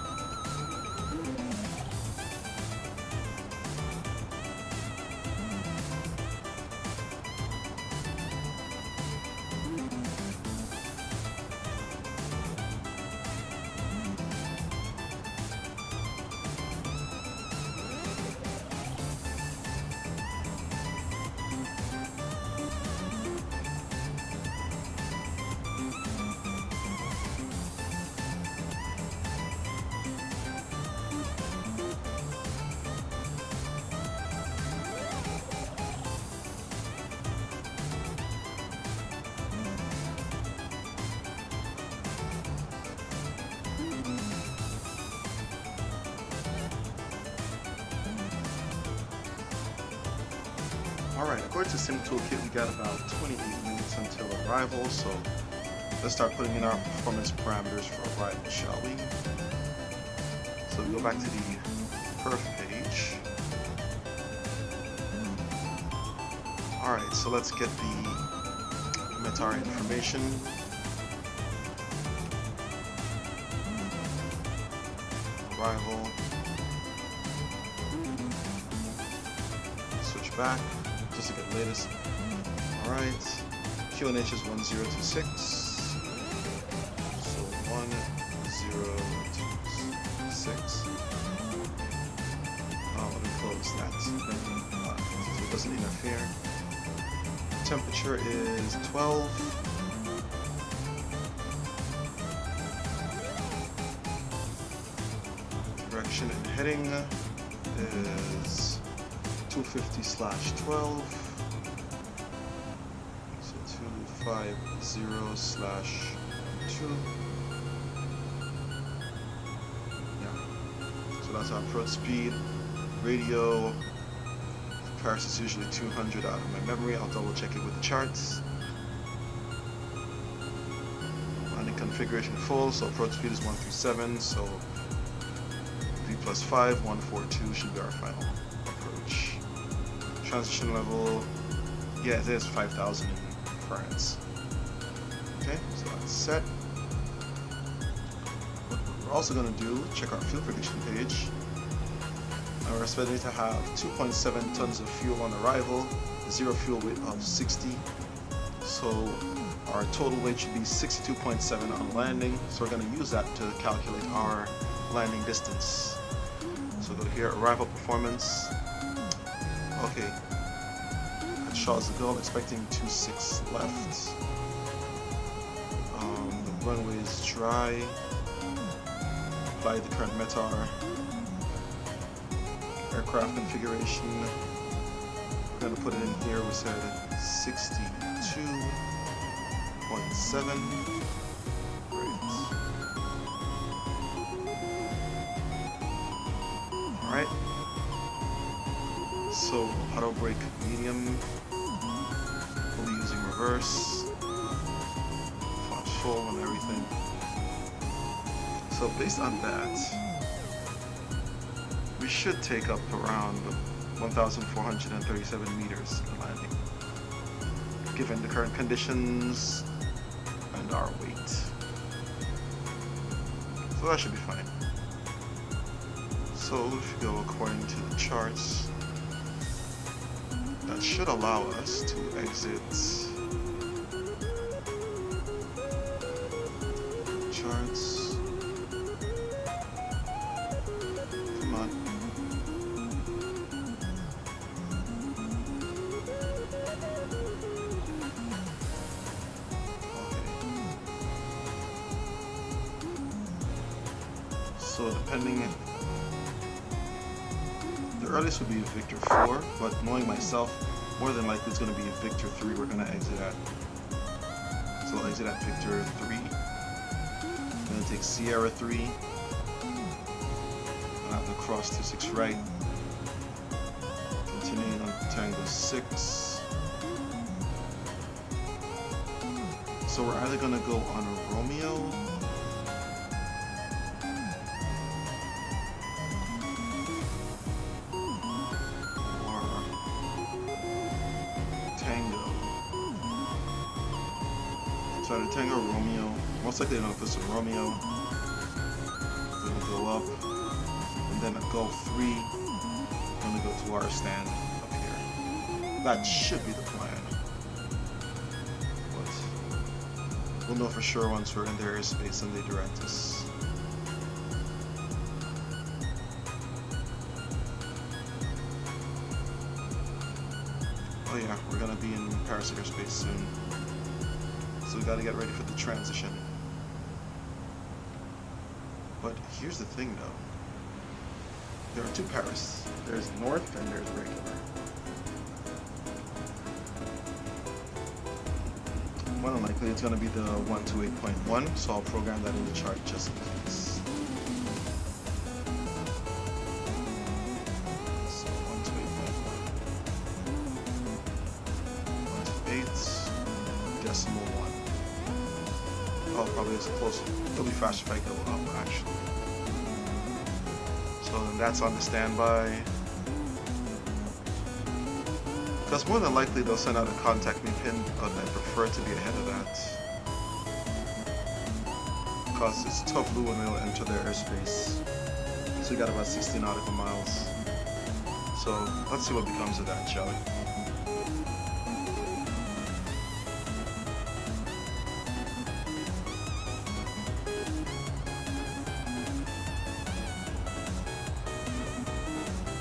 A: Alright, according to Sim Toolkit, we got about 28 minutes until arrival, so let's start putting in our performance parameters for arrival, shall we? So we go back to the perf page. Alright, so let's get the METAR information. Arrival. Switch back. Just to get the latest. Alright. QNH is 1026. So 1026. Oh, let me close that. So it doesn't interfere. Temperature is 12. Direction and heading is 250/12, so 250/2. Yeah, so that's our approach speed. Radio, Paris is usually 200 out of my memory. I'll double check it with the charts. Landing configuration full, so approach speed is 1 through 7, so V+5, 142 should be our final approach. Transition level, yeah, it is 5,000 in France. Okay, so that's set. What we're also going to do, check our fuel prediction page. And we're expecting to have 2.7 tons of fuel on arrival, zero fuel weight of 60. So our total weight should be 62.7 on landing. So we're going to use that to calculate our landing distance. So go here, arrival performance. Okay, at Charles de Gaulle, expecting 26 left. The runway is dry. Apply the current METAR. Aircraft configuration. We're going to put it in here. We said 62.7. Alright, so auto brake medium, fully using reverse, flash full and everything. So based on that, we should take up around 1,437 meters in landing, given the current conditions and our weight. So that should be fine. So if you go according to the charts, that should allow us to exit charts. Come on. Okay. So depending, the earliest would be Victor 4, but knowing myself, more than likely it's going to be Victor 3 we're going to exit at. So So we'll exit at Victor 3. Then take Sierra 3. I'll have to cross 26 right. Continuing on Tango 6. So we're either gonna go on a Romeo or Tango. So either Tango or Romeo. Most likely they're gonna put some Romeo. We're gonna go up. And then a Golf 3. We're gonna go to our stand up here. That should be the plan. We'll know for sure once we're in their airspace and they direct us. Oh yeah, we're gonna be in Paris airspace soon. So we gotta get ready for the transition. But here's the thing though. There are two Paris. There's North and there's regular. More than likely it's going to be the 128.1, so I'll program that in the chart just in case. So 128.1. 128.1. Oh, probably it's close. It'll be faster if I go up actually. So then that's on the standby. Because more than likely they'll send out a contact me pin, but I prefer to be ahead of that. Because it's tough blue when they'll enter their airspace. So we got about 60 nautical miles. So let's see what becomes of that, shall we?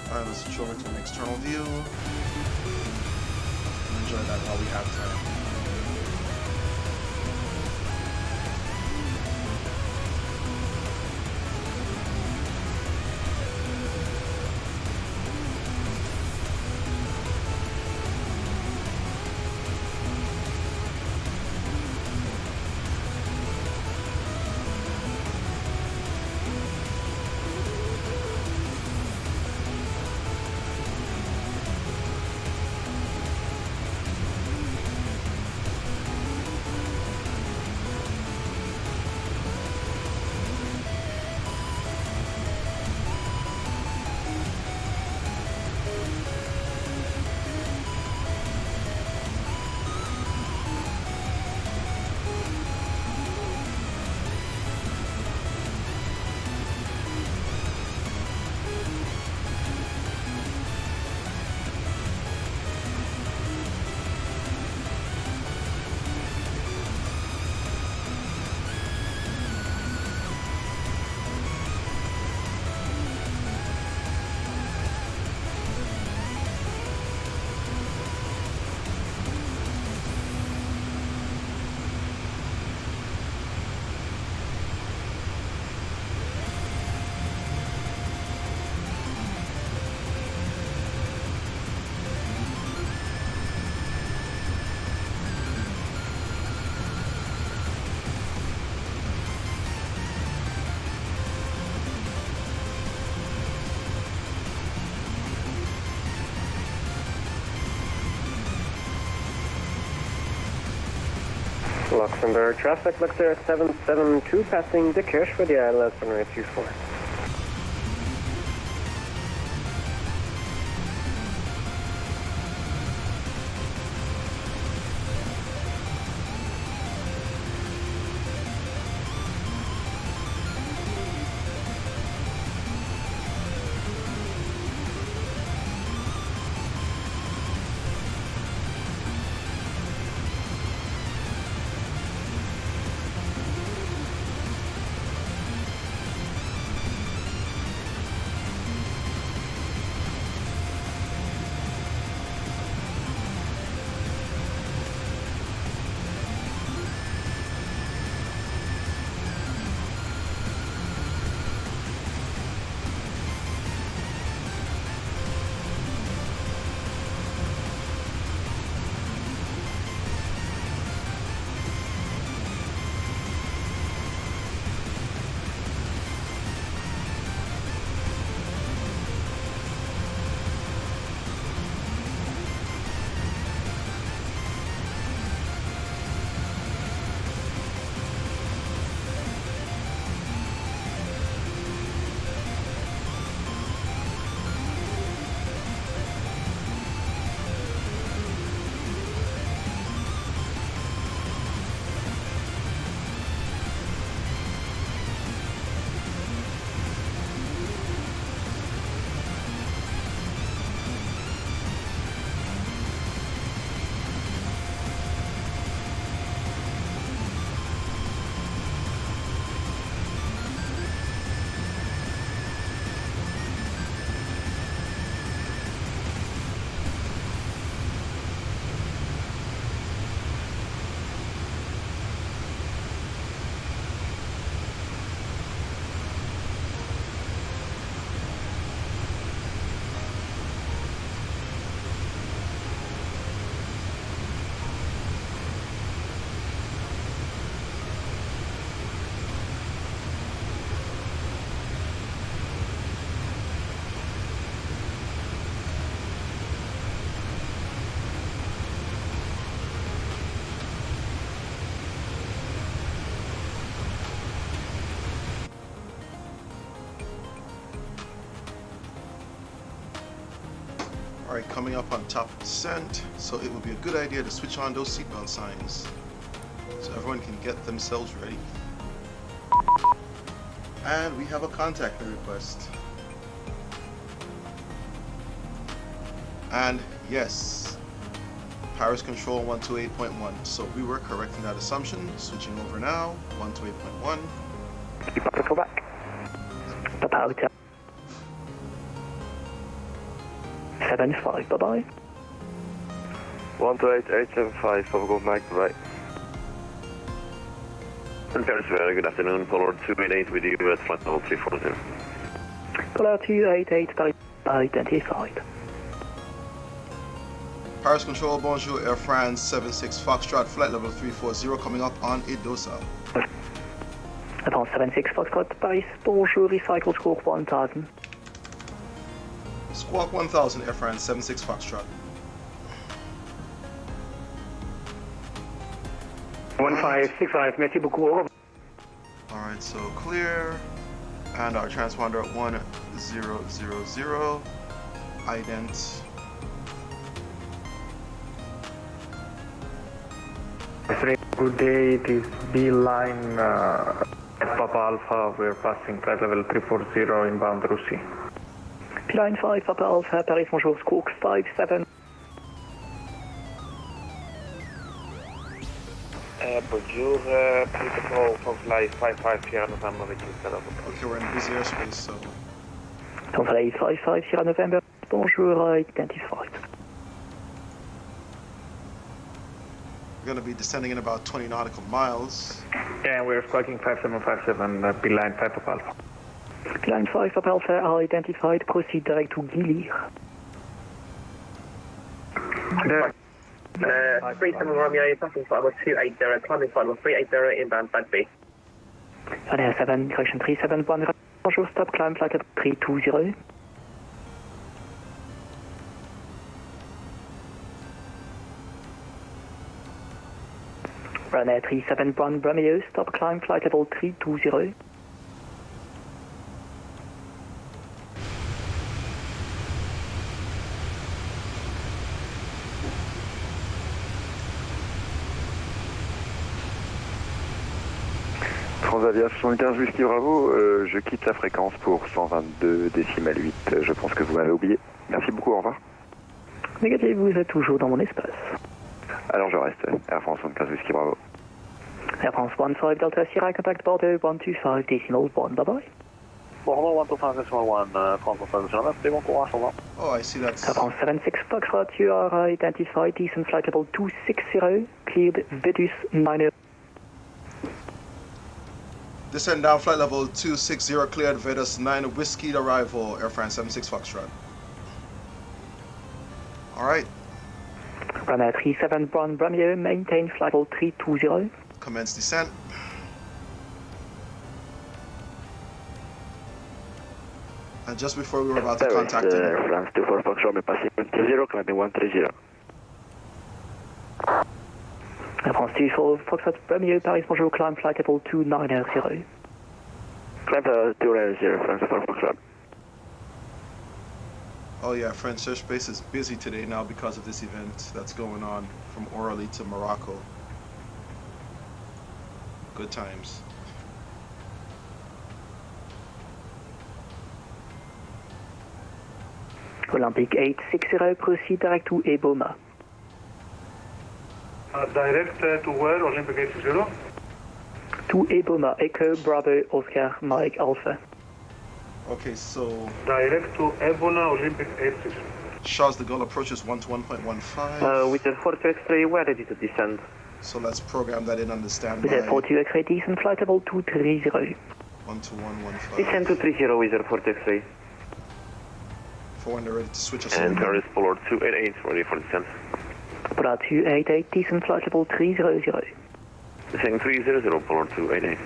A: Alright, let's switch over to an external view. Enjoy that while we have time.
C: Luxembourg traffic, Luxor 772 passing the Kirsch for the ILS runway 24.
A: coming up on top of descent, so it would be a good idea to switch on those seatbelt signs so everyone can get themselves ready. And we have a contact request. And yes, Paris Control 128.1. So we were correct in that assumption. Switching over now, 128.1.
C: Keep up the call back. Papa Hotel. 75, bye-bye.
D: 128.875, have a good night, bye.
G: Paris, very good afternoon. Polar 288 with you at flight level 340.
C: Polar 288, Paris identified.
A: Paris Control, bonjour, Air France 76 Foxtrot, flight level 340, coming up on Idosa.
C: France 76 Foxtrot, Paris, bonjour, recycle squawk 1000.
A: Squawk 1000, Air France 76 Foxtrot.
B: 1565, merci beaucoup.
A: Alright, so clear. And our transponder at 1000, ident.
H: Good day, it is B-line at Papa Alpha, we're passing flight level 340 inbound Russie.
C: Line 5, Papa Alpha, Paris, bonjour, squawk 57.
D: Bonjour, Paris Control, from flight 55 Sierra November with you, set up.
A: Okay, we're in busy airspace, so.
C: Flight 55 Sierra November, bonjour, identified.
A: We're going to be descending in about 20 nautical miles.
H: Yeah, we're squawking 5757, B-line 5 Papa Alpha.
C: Line 5, Papa Alpha, are identified, proceed direct to Gilly.
B: 37 Romeo, you're passing flight level 280, climbing flight level 380 inbound flight B.
C: Ryanair 7, correction 371, bonjour, stop, climb flight level 320. Ryanair 371 Romeo, stop, climb flight level 320.
I: Transavia 75 Whisky Bravo, je quitte la fréquence pour 122 décimales 8, je pense que vous m'avez oublié. Merci beaucoup, au revoir.
C: Négatif, vous êtes toujours dans mon espace.
I: Alors je reste, Air France 75 Whisky Bravo.
C: Air France 15 Delta Sierra, contact Bordeaux 125 decimal 1, bye-bye.
D: Bordeaux 125 decimal 1, France 75, bon courage, au revoir.
A: Oh, I see that.
C: Air France 76 Foxtrot, you are identified, decent flight level 260, cleared Vitus 90.
A: Descend down flight level 260, cleared Vedas 9 Whiskey arrival, Air France 76 Foxtrot. Alright.
C: Ryanair 371 Romeo, maintain flight level 320.
A: Commence descent. And just before we were about to contact him.
I: France 24 Foxtrot, me passing 130, climbing 130.
C: Air France 24 Foxtrot Romeo, Paris, bonjour, climb flight level 290.
I: Climb 290, France 24 Foxtrot.
A: Oh yeah, French airspace is busy today now because of this event that's going on from Orly to Morocco. Good times.
C: Olympic 860, proceed direct to Eboma.
H: Direct to where, Olympic 80?
C: To Eboma, Echo, Bravo, Oscar, Mike, Alpha.
A: Okay, so
H: Direct to Ebona, Olympic 80.
A: Charles de Gaulle approaches 1 to 1.15.
B: With the 42X3, we're ready to descend.
A: So let's program that in on the standby.
C: With a 42 X-ray, decent flight level 230.
A: 1 to 115.
B: Descend to 30 with the 42X3.
A: For when they're ready to switch us
G: And
A: over.
G: Paris Polar 288, ready for descent.
C: Polar 288, decent flight level 300.
G: Descending 300, Polar 288.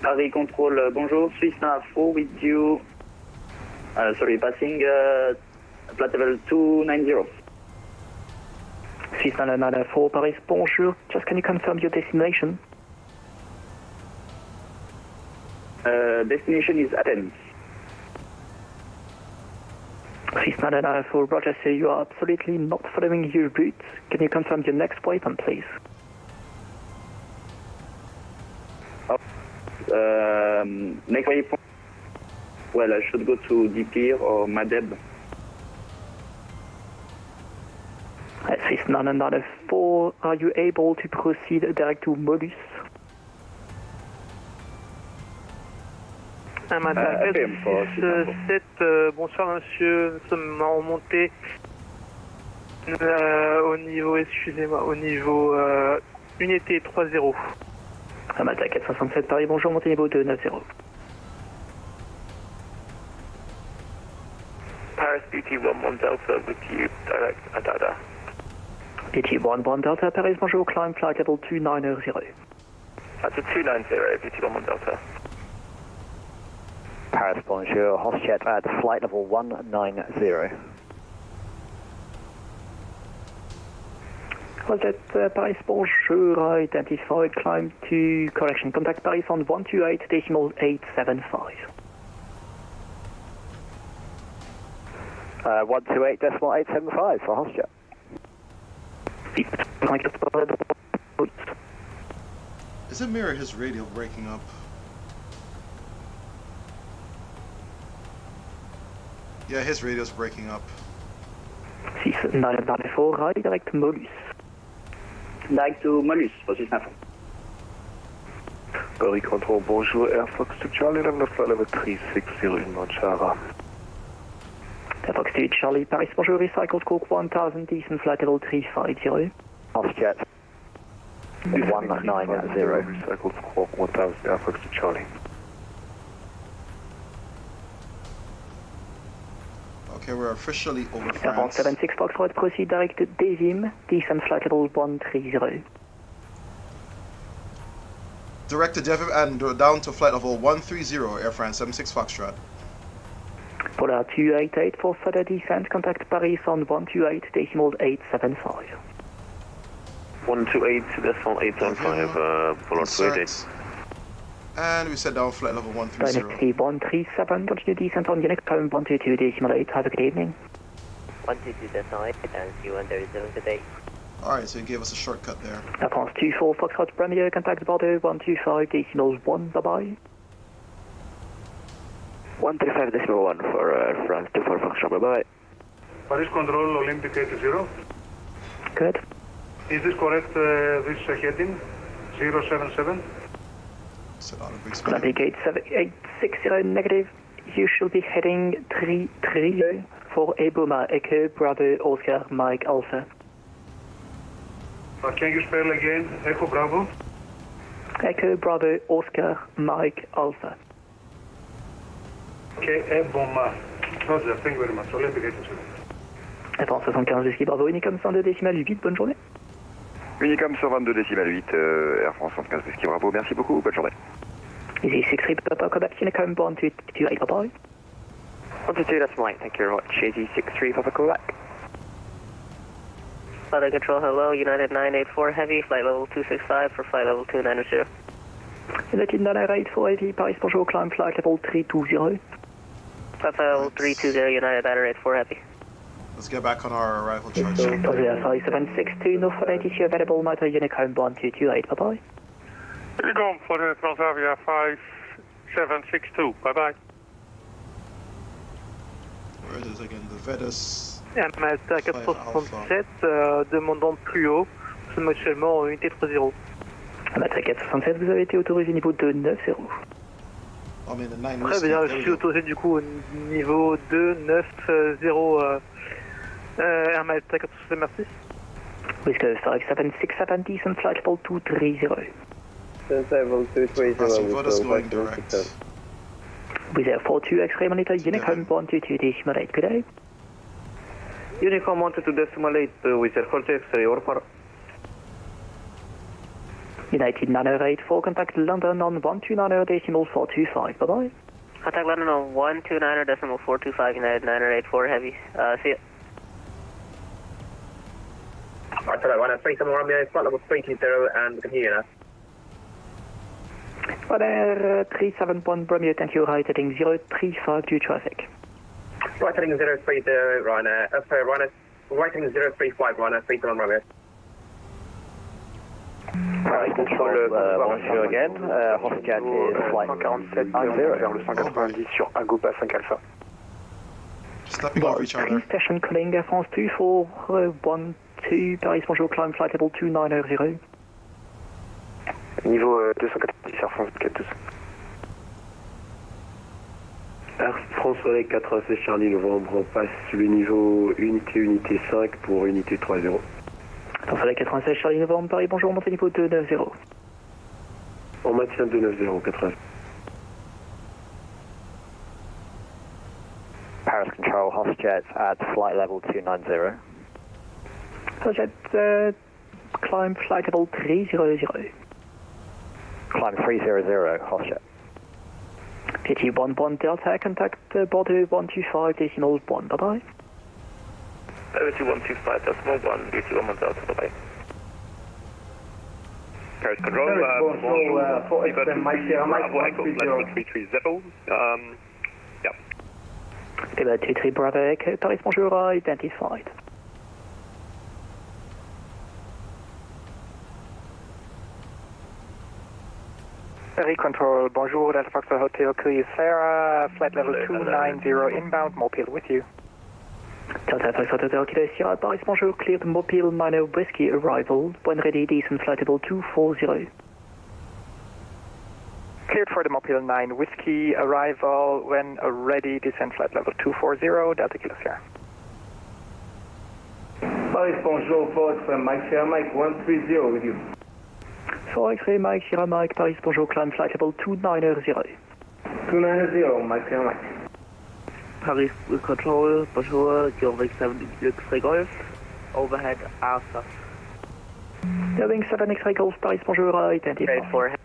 B: Paris Control, bonjour, Swiss Info with you. Passing flight level 290.
C: Swiss 994, Paris, bonjour. Just can you confirm your destination?
B: Destination is Athens.
H: 4 Roger, so you are absolutely not following your route. Can you confirm your next waypoint, please?
B: Next waypoint. Well, I should go to DP or Madeb.
H: Swiss 994, are you able to proceed direct to Molus?
J: Bonsoir monsieur, nous sommes en montée au niveau, excusez-moi, au niveau unité 3-0.
H: Amata 467 Paris, bonjour, montée niveau 290.
C: Paris BT11 Delta with you, direct Adada.
H: BT11 Delta, Paris, bonjour, climb flight level 290.
C: That's a 290, BT11 Delta.
K: Paris, bonjour, Hosjet at flight level 190.
H: Hosjet, Paris, bonjour, identified, climb to, correction, contact Paris on 128.875.
K: 128.875 for Hosjet.
A: Is it mirror his radio breaking up? Yeah, his radio's breaking up.
H: 6994, right, direct to Molus.
B: Direct to Molus, for 694.
D: Paris Control, bonjour, Air Fox to Charlie, level flight level 360 in Manchara.
H: Air Fox to Charlie, Paris, bonjour, recycled Cork 1000, decent flight level 350.
K: Hosjet 190.
D: Recycled Cork 1000, Air Fox to Charlie.
A: Okay, we're officially over
H: Air
A: France.
H: 76 Foxtrot, proceed direct to Desim, decent flight level 130.
A: Direct to Devon and down to flight level 130, Air France 76 Foxtrot.
H: Polar 288 for further descent, contact Paris on 128.875.
G: 128.875, Polar 288.
A: And we set down flight level 130.
H: Dynasty 137, continue descent on Unix, time 122.8, have a good evening.
L: 122.8, and see you on 37 today.
A: Alright, so he gave us a shortcut there.
H: Air France 24 Foxtrot Premier, contact Bordeaux 125.1, bye-bye.
C: 135.1 for France 24 Foxtrot, bye-bye.
M: Paris Control, Olympic 80.
H: Good.
M: Is this correct, this heading? 077?
H: Olympic 860, negative. You should be heading 330 for Eboma, Echo, Bravo, Oscar, Mike, Alpha.
M: Can you spell again? Echo, Bravo?
H: Echo, Bravo, Oscar, Mike, Alpha.
M: Okay, Eboma. Roger, thank you very much. Olympic 80.
H: Air France 75 Whisky, Bravo, Unicom 102.8, bonne journée.
I: Unicom 122.8, Air France 75 Whisky, Bravo, merci beaucoup, bonne journée.
H: Easy 63, Papa, Quebec, Unicom 122.8, bye-bye.
C: 122.8, thank you very much. Easy 63, Papa, Quebec.
L: Flight Control, hello, United 984 Heavy, flight level 265 for flight level 290.
H: United 984 Heavy, Paris, bonjour, climb flight level 320.
L: Flight level 320, United 984 Heavy.
A: Let's get back on our arrival charge.
H: 5762, North 82 available, motor Unicom 1228, bye-bye.
J: Unicom for Transavia 5762, bye-bye.
A: Where is it again? The Vedas.
J: MSFS 467, demandant plus haut. Nous sommes actuellement en unité 30.
H: Amata 467, vous avez été autorisé niveau 290.
J: Très bien, je suis autorisé du coup au niveau 290. Air Malta 467, merci.
H: Whisker 5767, decent flight level 230.
N: Level 230,
A: What is going direct?
H: With Air 42 X-ray monitor, Unicom 122.8, good day.
N: Unicom 122.8, with Air 40 X-ray, over.
H: United 908 for contact London on 129.425, bye-bye.
L: Contact London on 129.425, United 984 Heavy. See ya.
N: Alright, hello, 137 Romeo, flight level 320, and we can hear you now.
H: Air 371 Romeo, thank you, right, heading 035 due traffic.
F: Right heading 030, Ryanair. Right heading 035, Ryanair, 31 runway.
K: Paris Control, bonjour again. Hostjet is flight
N: 147 vers le 190 sur Agopa 5 Alpha.
A: Stepping off each other.
H: Station calling Air France 2412, Paris, bonjour, climb flight level 2900.
N: Niveau 290 Air France 412.
O: Air France Soleil 86 Charlie Novembre, on passe le niveau unité 5 pour unité 30.
H: Air Soleil 86 Charlie Novembre, Paris, bonjour, montez niveau 290.
O: On maintient 290, 80.
K: Paris Control, Hostjet at flight level 290.
H: Hostjet, climb flight level 300.
K: Climb 300, Hostjet.
H: PT11 Delta, contact Bordeaux 125.1, bye-bye.
C: 2125.1, PT11 Delta, bye-bye. Paris Control,
J: bonjour, for XM, Mike Sierra Mike 130.
C: Yeah.
H: Québec 23 Bravo Echo, Paris, bonjour, identified.
N: Paris Control, bonjour, Delta Foxtrot Hotel, clear Sarah, flight level 290 inbound, Mobile with you.
H: Delta Foxtrot Hotel, Kilo Sierra, Paris, bonjour, cleared Mobile 90 Whiskey arrival, when ready, descent flight level 240.
N: Cleared for the Mobile 9 Whiskey arrival, when ready, descent flight level 240, Delta Kilo Sierra.
J: Paris, bonjour, Fox, Mike Sierra Mike 130 with you.
H: For X-ray, Mike Sierra Mike, Paris, bonjour, climb flight level 290.
J: 290, Mike Sierra Mike.
L: Paris Control, bonjour, Georg 7 X-ray Golf, overhead Alpha.
H: Building 7 X-ray Golf, Paris, bonjour, identified.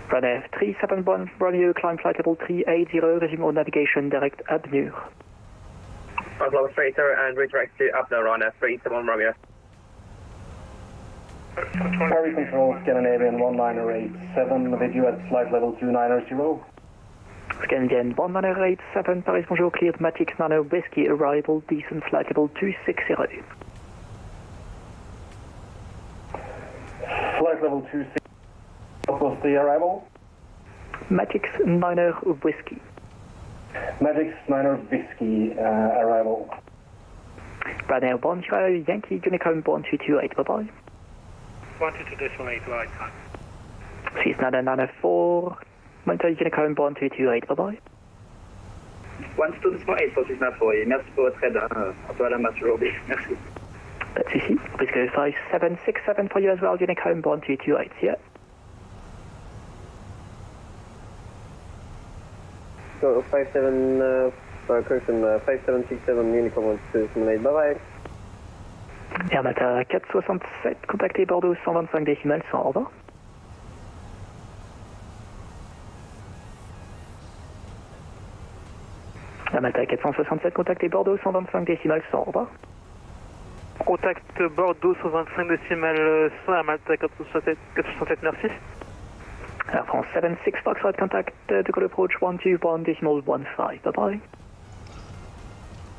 H: Ryanair 371 Romeo, climb flight level 380, resume on navigation direct at Namur.
F: Oslo straighter and redirect to Abner, Ryanair 371 Romeo.
B: Paris Control, Scandinavian 1987, with you at flight level 290.
H: Scandinavian 1987, Paris, bonjour, cleared Matix Nano Whiskey arrival, descent flight level 260.
B: Flight level 260, what was the arrival?
H: Matix Niner Whiskey.
B: Matix Niner Whiskey arrival.
H: Ryanair 10 Yankee Unicorn 1228, bye-bye.
M: 122.8 right time.
H: Swiss 994, Monteur Unicorn 1228, bye-bye.
P: 122.8 pour Swiss 948, merci pour votre aide, à toi la match aujourd'hui, merci.
H: Pas de soucis, Briscoe 5767 for you as well, Unicorn 1228, yeah.
Q: Go 57, correction, 5767, Unicorn 1228, bye-bye.
H: Hermata 467, contactez Bordeaux 125 décimales 100, au revoir. Hermata 467, contactez Bordeaux 125 décimales 100, au revoir.
J: Contact Bordeaux 125 décimales 100, Hermata 467, merci.
H: Air France 76 Foxtrot, contact De Gaulle approach 121.15, bye-bye.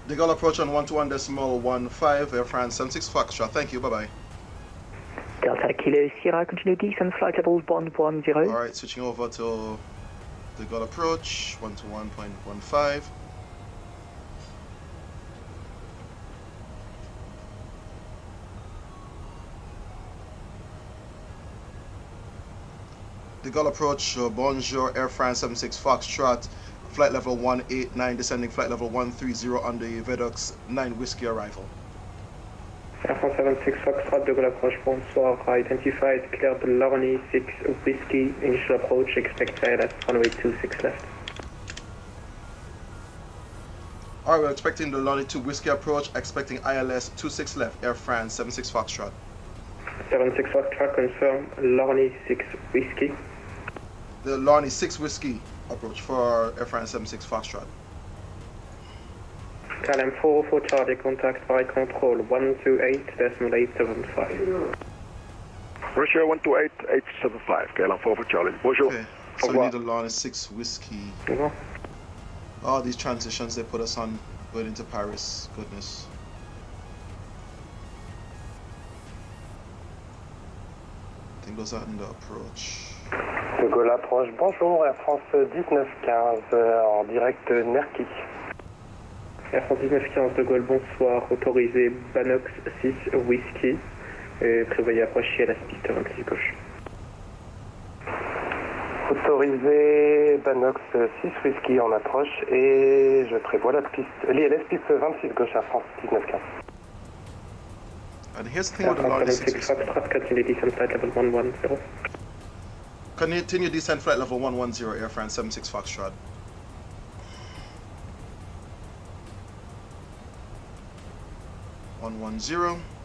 A: De Gaulle approach on 121.15, Air France 76 Foxtrot. Thank you, bye-bye.
H: Delta Kilo Sierra, continue descent flight level 110.
A: Alright, switching over to De Gaulle approach, 121.15. De Gaulle approach, bonjour, Air France 76 Foxtrot, flight level 189, descending flight level 130 on the Vedux 9 Whiskey arrival.
N: Air France 76 Foxtrot, De Gaulle approach, bonsoir, identified, cleared Lorny 6 Whiskey, initial approach, expect ILS, runway 26 left.
A: Alright, we're expecting the Lorny 2 Whiskey approach, expecting ILS 26 left, Air France 76 Foxtrot.
N: 76 Foxtrot, confirm, Lorny 6 Whiskey.
A: The Lorny 6 Whiskey approach for Air France 76 Foxtrot.
N: KLM 404 Charlie, contact by control 128.875.
D: Russia 128.875, KLM 4 for Charlie. Bonjour.
A: Okay, so we need the Lorny 6 Whiskey. All these transitions they put us on going into Paris. Goodness. I think those are in the approach.
N: De Gaulle approche, bonjour, Air France 1915 en direct Nerki. Air France 1915 de Gaulle, bonsoir, autorisé Banox 6 Whisky et prévoyez approcher à la piste 26 gauche. Autorisé Banox 6 Whisky en approche et je prévois la piste, l'ILS piste 26 gauche Air France 1915.
A: And here's the thing with the long distance.
N: Continue descent flight level 110.
A: Continue descent flight level 110, Air France 76 Foxtrot.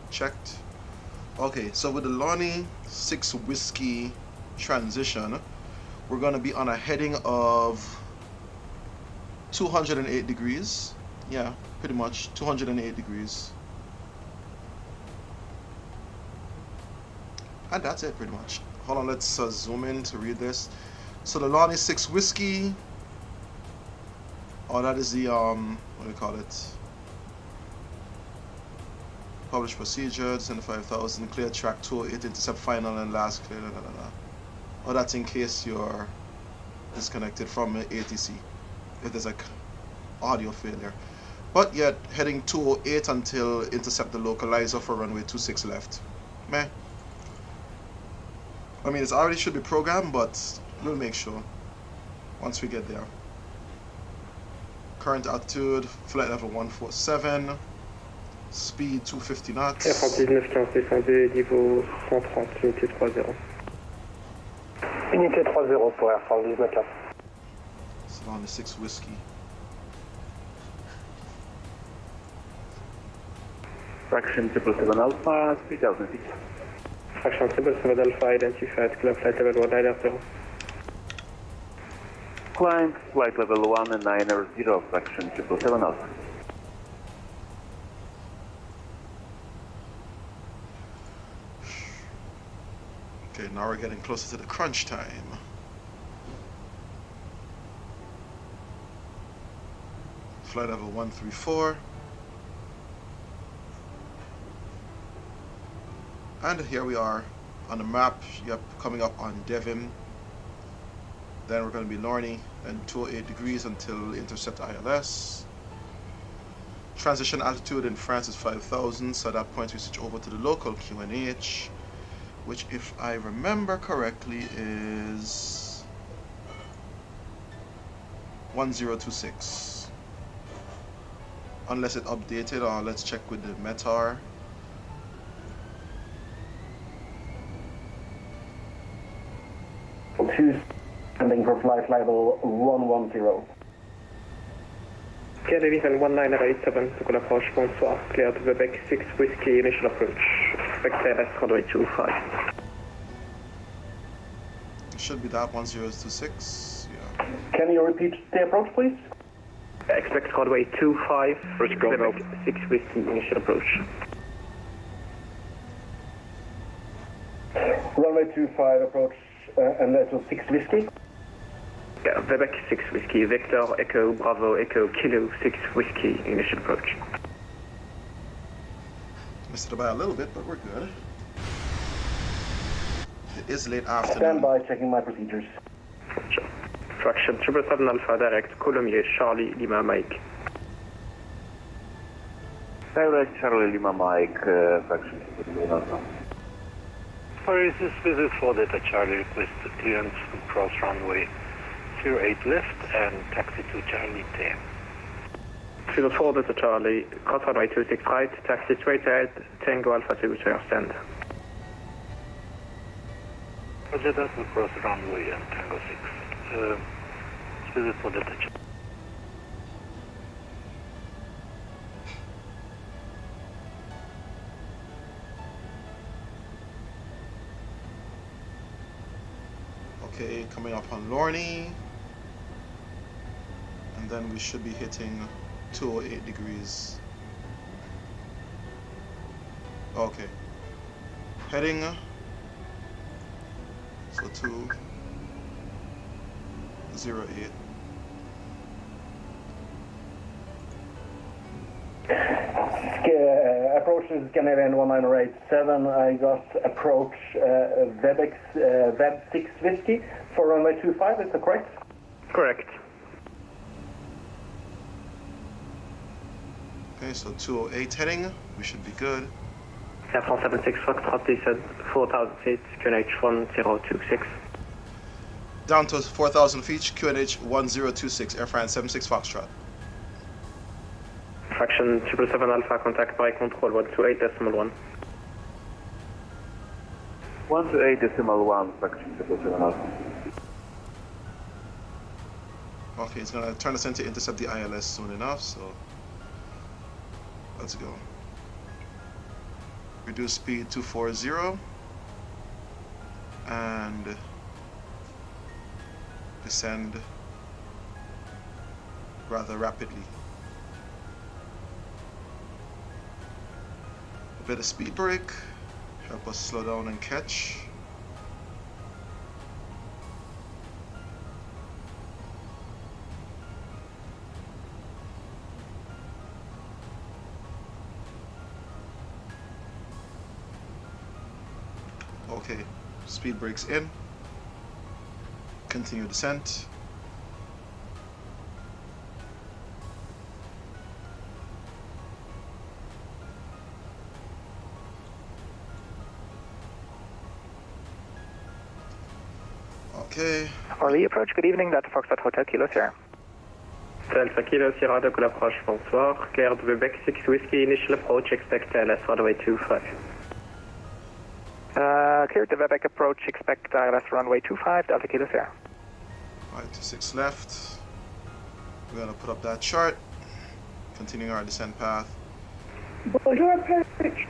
A: Checked. Okay, so with the Lonnie 6 Whiskey transition, we're going to be on a heading of 208 degrees. Yeah, pretty much 208 degrees. And that's it pretty much. Hold on, let's zoom in to read this. So the Lonnie 6 Whiskey, oh, that is the what do you call it, published procedure, descend 5,000, clear track 208, intercept final and last clear, oh, that's in case you're disconnected from ATC if there's like audio failure. But yet heading 208 until intercept the localizer for runway 26 left. Meh. I mean, it already should be programmed, but we'll make sure once we get there. Current altitude, flight level 147, speed 250 knots.
N: Air France 1915 descendez niveau 130, unité 30. Unité 30 pour Air France 1915.
A: It's on the 6 Whiskey.
P: Fraction 777 Alpha, 3006.
N: Fraction 777 Alpha identified, climb flight level 190.
P: Climb flight level 190, fraction 777 Alpha.
A: Okay, now we're getting closer to the crunch time. Flight level 134. And here we are on the map. Yep, coming up on Devon. Then we're going to be Lorny, and 208 degrees until intercept ILS. Transition altitude in France is 5,000, so at that point we switch over to the local QNH, which, if I remember correctly, is 1026. Unless it updated, or let's check with the METAR.
P: Standing for flight level 110.
N: Clear division 1987, to approach, bonsoir, cleared Quebec 6 Whiskey, initial approach, expect ILS runway 25.
A: It should be that 1026, yeah.
P: Can you repeat the approach, please?
N: Expect runway 25, Quebec 6 Whiskey, initial approach.
P: Runway 25 approach, and that was 6 Whiskey?
N: Yeah, Quebec 6 Whiskey, Victor, Echo, Bravo, Echo, Kilo 6 Whiskey, initial approach.
A: Missed it by a little bit, but we're good. It is late afternoon.
P: Stand by, checking my procedures.
N: Fraction 777 Alpha direct, Colomiers, Charlie, Lima, Mike.
P: Direct, Charlie, Lima, Mike, fraction 777 Alpha.
M: Paris is visit for Delta Charlie, request clearance to cross runway 08 left and taxi to Charlie 10.
N: 04 Delta Charlie, cross runway 26 right, taxi straight ahead, Tango Alpha 2 to your stand.
M: Roger that, will cross runway and Tango 6. Visit for Delta Charlie.
A: Okay, coming up on Lorny, and then we should be hitting 208 degrees. Okay, heading, so 208.
N: Approach is Scandinavian 19087. I got approach Web 6 Whiskey for runway 25, is that correct?
J: Correct.
A: Okay, so 208 heading, we should be good.
J: Air France 76 Foxtrot, descent 4,000 feet, QNH 1026.
A: Down to 4,000 feet, QNH 1026, Air France 76 Foxtrot.
J: Fraction 777 Alpha, contact by control 128.1.
I: 128.1, fraction 777 Alpha.
A: Okay, he's gonna turn us in to intercept the ILS soon enough, so let's go. Reduce speed 240 and descend rather rapidly. A bit of speed brake, help us slow down and catch. Okay, speed brakes in. Continue descent. Okay.
C: Orly approach, good evening, Delta Foxtrot Hotel Kilo Sierra.
J: Delta Kilo Sierra, de approche, bonsoir. Clear Quebec 6 Whiskey, initial approach, expect ILS runway 25.
C: Cleared the Quebec approach, expect ILS runway 25, Delta Kilo Sierra.
A: Alright, 26 left. We're gonna put up that chart. Continuing our descent path.
R: Bonjour approach, Fenix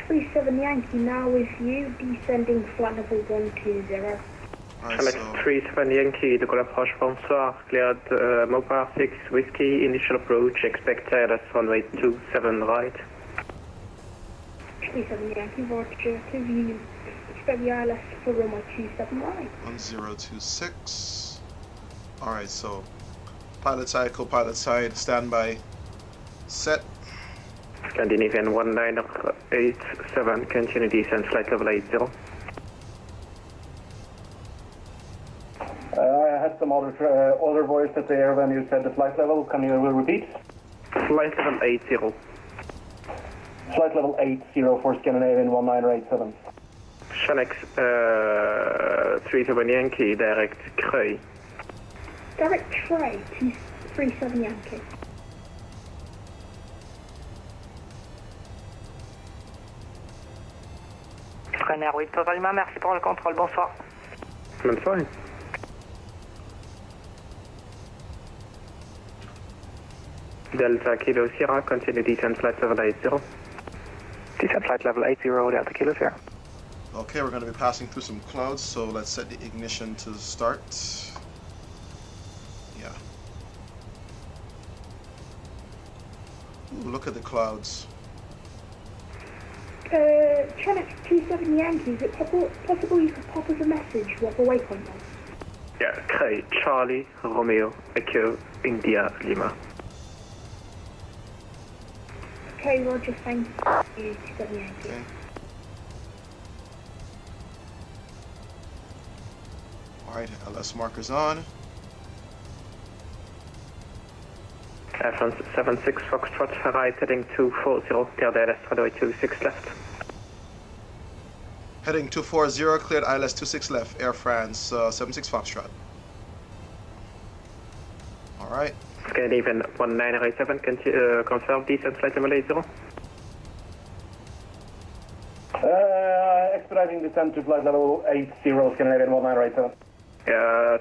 R: 37 Yankee now with you, descending flight level 120.
J: Fenix 37 Yankee, de approche, bonsoir. Cleared Mopar 6 Whiskey, initial approach, expect ILS runway 27 right.
R: 37 Yankee, roger, to view. Expect the ILS for runway 27 right.
A: 1026. Alright, so pilot side, co-pilot side, standby, set.
J: Scandinavian 1987, continue descent, flight level 80.
N: I had some other voice at the air when you said the flight level. Can you repeat?
J: Flight level 80.
N: Flight level 80 for Scandinavian 1987.
J: Fenix 37 Yankee, direct Creuil.
R: Direct Trey, 37 Yankee.
C: Ryanair 8 Total Lima, merci pour le contrôle, bonsoir.
J: Bonne soirée. Delta Kilo Sierra, continue descent flight level 80.
C: Descent flight level 80, Delta Kilo Sierra.
A: Okay, we're going to be passing through some clouds, so let's set the ignition to start. Yeah. Ooh, look at the clouds.
R: Fenix 27 Yankee, is it possible you could pop us a message what the waypoint was?
J: Yeah, Creuil, Charlie, Romeo, Echo, India, Lima.
R: Okay, roger, thank you, 27 Yankee.
A: Okay. Alright, LS markers on.
J: Air France 76 Foxtrot, right, heading 240, cleared ILS runway 26 left.
A: Heading 240, cleared ILS 26 left, Air France 76 Foxtrot. Alright.
J: Scandinavian 1987, confirm descent flight level 80.
N: Expediting descent to flight level 80, Scandinavian 1987.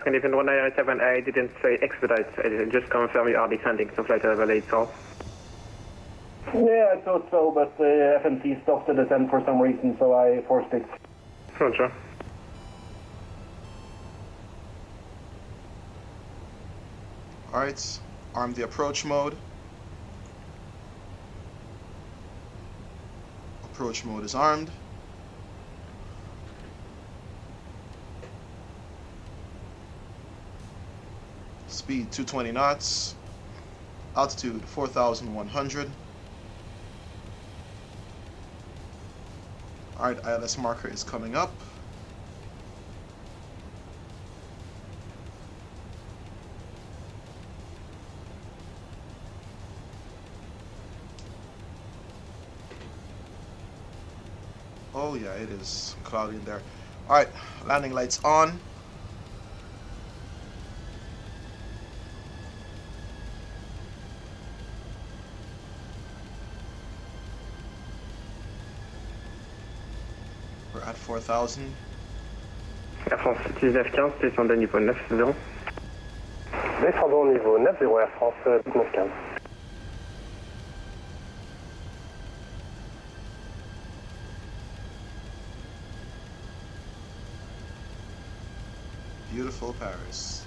J: Scandinavian 1987, I didn't say expedite, I just confirm you are descending to flight level 80.
N: Yeah, I thought so, but FNC stopped the descent for some reason, so I forced it.
J: Roger.
A: Alright, arm the approach mode. Approach mode is armed. Speed 220 knots. Altitude 4,100. Alright, ILS marker is coming up. Oh yeah, it is cloudy in there. Alright, landing lights on. We're at 4,000.
N: Air France 1915, station de niveau 90.
Q: Descendons au niveau 90, Air France 1915.
A: Beautiful Paris.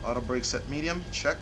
A: Auto brake set medium, check.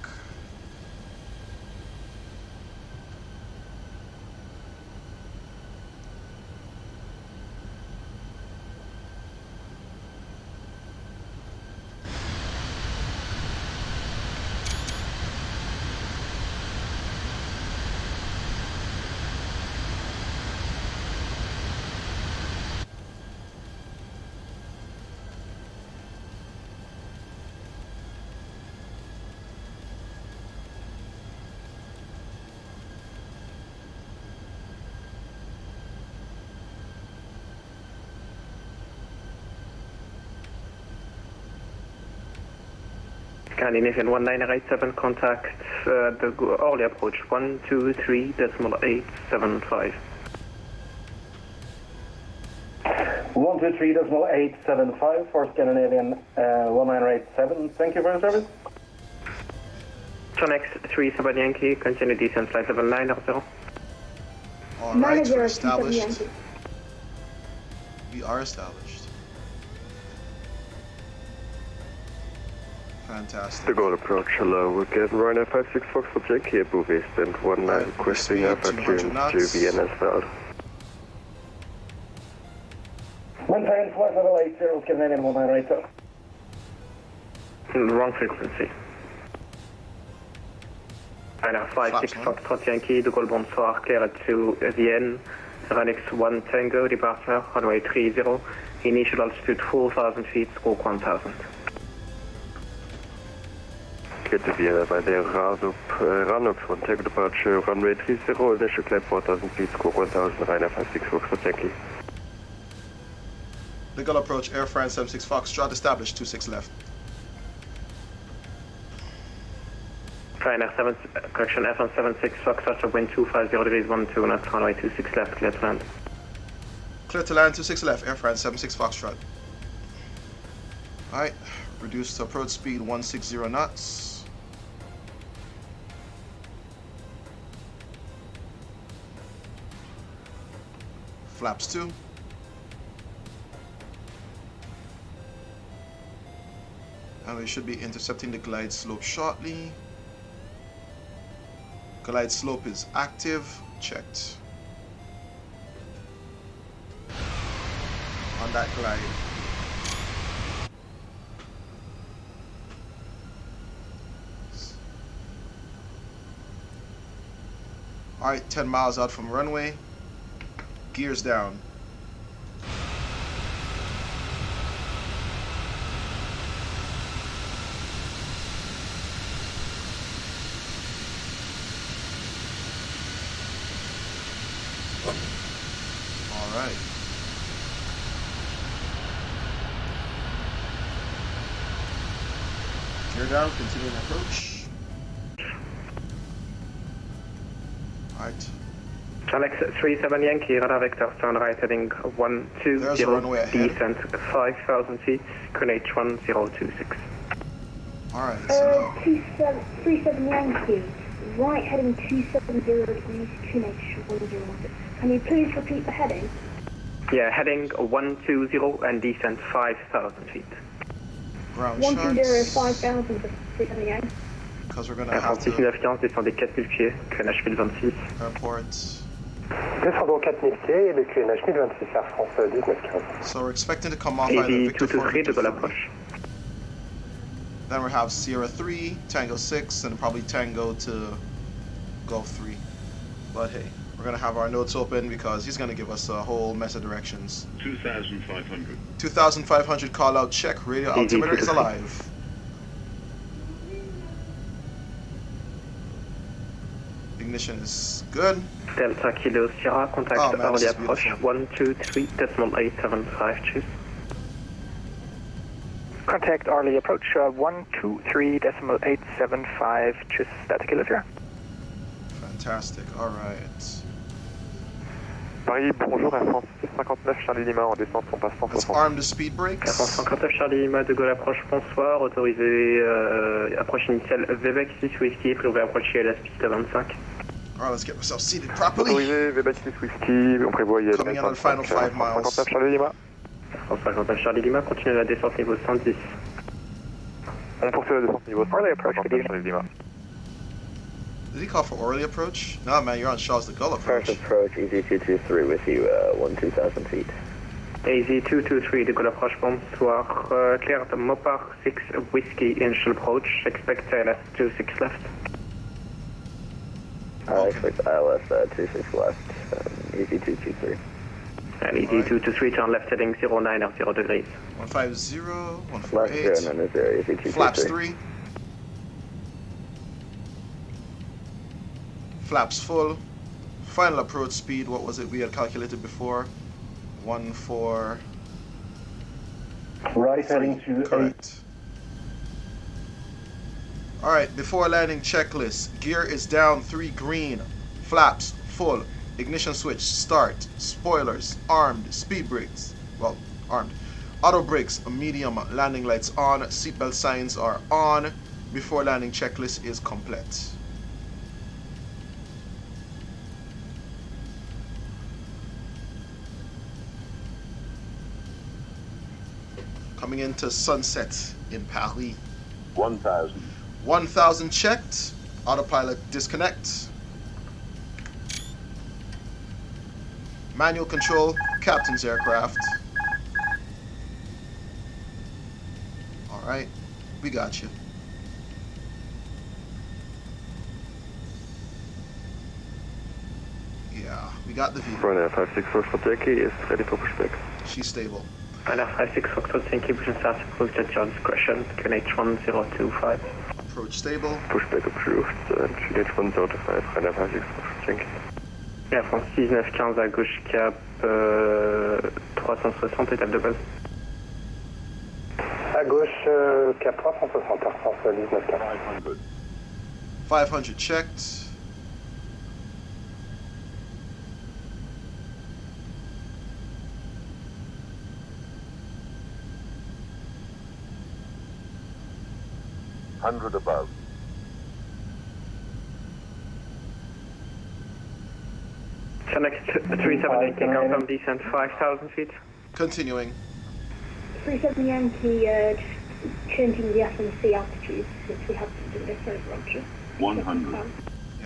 N: Scandinavian 1987, contact the Orly approach 123.875.
Q: 123.875 for Scandinavian 1987. Thank you for your service.
N: Fenix 37 Yankee, continue descent flight level 900.
A: Alright, we're established. We are established. Fantastic.
D: The goal approach, hello. We're getting Ryanair 56 Foxtrot Yankee at Bouvet, and 19 requesting aperture to VNS Veld.
Q: 110, flight level 80, Scandinavian 1987.
N: Wrong frequency. Ryanair 56 Foxtrot Yankee, de Gaulle bonsoir, clear to Vienne, Fenix 1 Tango, departure, runway 30, initial altitude 4,000 feet, squawk 1,000.
D: Get to Vienna by the Razup, Ranox 1 Tango departure, runway 30, initial climb 4,000 feet, squawk 1,000, Ryanair 56 Foxtrot Yankee.
A: Legal approach, Air France 76 Foxtrot, established 26 left.
N: Ryanair 7, correction, F1 76 Foxtrot, wind 250 degrees 12 knots, runway 26 left, clear to land.
A: Clear to land, 26 left, Air France 76 Foxtrot. Alright, reduced approach speed 160 knots. Flaps 2. And we should be intercepting the glide slope shortly. Glide slope is active, checked. On that glide. Alright, 10 miles out from runway. Gears down. Alright. Gear down, continuing approach. Alright.
N: Alex 37 Yankee, radar vector, turn right heading 120, descent 5,000 feet, Greenwich 1026.
A: Alright,
R: 37 Yankee, right heading 270 degrees, Greenwich 106. Can you please repeat the heading?
N: Yeah, heading 120 and descent 5,000 feet.
A: Ground
R: 120, 5,000 for 37 Yankee.
A: Because we're going to have to...
N: descendez 4 000 pieds, Greenwich 1026.
A: Airport.
N: Descendons 4000 pieds et le QNH 1026 Air France 1915.
A: So we're expecting to come off either Victor 4 Victor 3. Then we have Sierra 3, Tango 6, and probably Tango to Golf 3. But hey, we're going to have our notes open because he's going to give us a whole mess of directions.
S: 2,500.
A: 2,500 call out check. Radio altimeter is alive. Ignition is good.
H: Delta Kilo Sierra, contact early approach 123.875, choose.
J: Contact early approach 123.875, choose Delta Kilo Sierra.
A: Fantastic, alright.
I: Paris, bonjour, Air France 59 Charlie Lima en descente, on passe 160.
A: Let's arm the speed brakes.
H: Air France 59 Charlie Lima, de Gaulle approche, bonsoir, autorisé approche initiale Webec 6 Whiskey, prévu approcher à la piste 25.
A: Alright, let's get ourselves seated properly.
I: Autorisé, Webec 6 Whiskey, on prévoit y aller.
A: Coming in on the final 5 miles.
I: 59 Charlie Lima.
H: 59 Charlie Lima, continue la descente niveau 110.
I: On poursuit la descente niveau 110, Charlie Lima.
A: Did he call for orally approach? No, man, you're on Charles de Gaulle approach.
K: First approach, EZ223 with you, 12,000 feet.
H: AZ223 de Gaulle approche, bonsoir. Clear the Mopar 6 Whiskey initial approach. Expect ILS 26 left.
K: Expect ILS 26 left, EZ223.
H: And EZ223 turn left heading 09 or 0 degrees.
A: 150,
K: Left
A: 148.
K: 0, EZ223.
A: Flaps 3. Flaps full. Final approach speed, what was it we had calculated before? 14.
Q: Right heading to
A: correct. Alright, before landing checklist. Gear is down 3 green. Flaps full. Ignition switch, start. Spoilers, armed. Speed brakes, well, armed. Auto brakes, medium. Landing lights on. Seatbelt signs are on. Before landing checklist is complete. Coming into sunset in Paris.
S: 1,000.
A: 1,000 checked. Autopilot disconnect. Manual control, captain's aircraft. Alright, we got you. Yeah, we got the view.
I: Ryanair 56 Foxtrot Yankee is ready for pushback.
A: She's stable.
H: Ryanair 56 Foxtrot Yankee, push and start approved at your discretion, QNH 1025.
A: Approach stable.
I: Pushback approved, QNH 1025, Ryanair 56 Foxtrot Yankee.
H: Air France 1915 à gauche, cap 360, étape de base.
N: À gauche, cap 360, Air France 1915.
A: 500 checked.
S: $100 above.
H: Connect 37 Yankee, confirm descent 5,000 feet.
A: Continuing.
R: 37 Yankee, just changing the FMC altitude since we have to do different roger.
S: 100.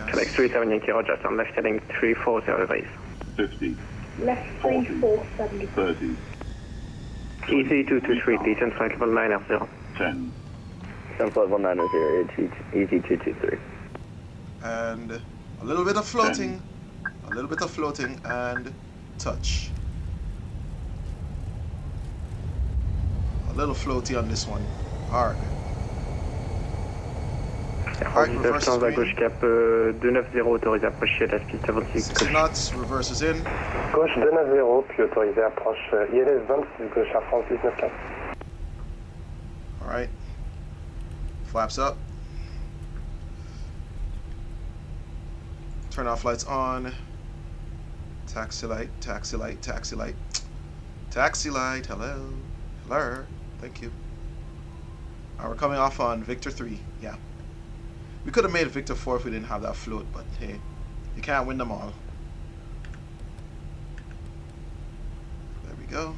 H: Connect 37 Yankee, roger, turn left heading 340 degrees.
S: 50.
R: Left 3470.
S: 30.
H: EZ223, descent flight level 9
S: 10.
K: Descent level 9 EZ223.
A: And a little bit of floating. 10. A little bit of floating and touch. A little floaty on this one. Alright. Alright, reverse is green.
H: Gauche cap 290, autorisé à approcher la piste 26.
A: 60 knots, reverse is in.
N: Gauche 290, puis autorisé approche ILS 26, gauche Air France 1915.
A: Alright. Flaps up. Turn off lights on. Taxi light, taxi light, taxi light. Taxi light, hello. Hello, thank you. Alright, we're coming off on Victor 3, yeah. We could have made Victor 4 if we didn't have that float, but hey, you can't win them all. There we go.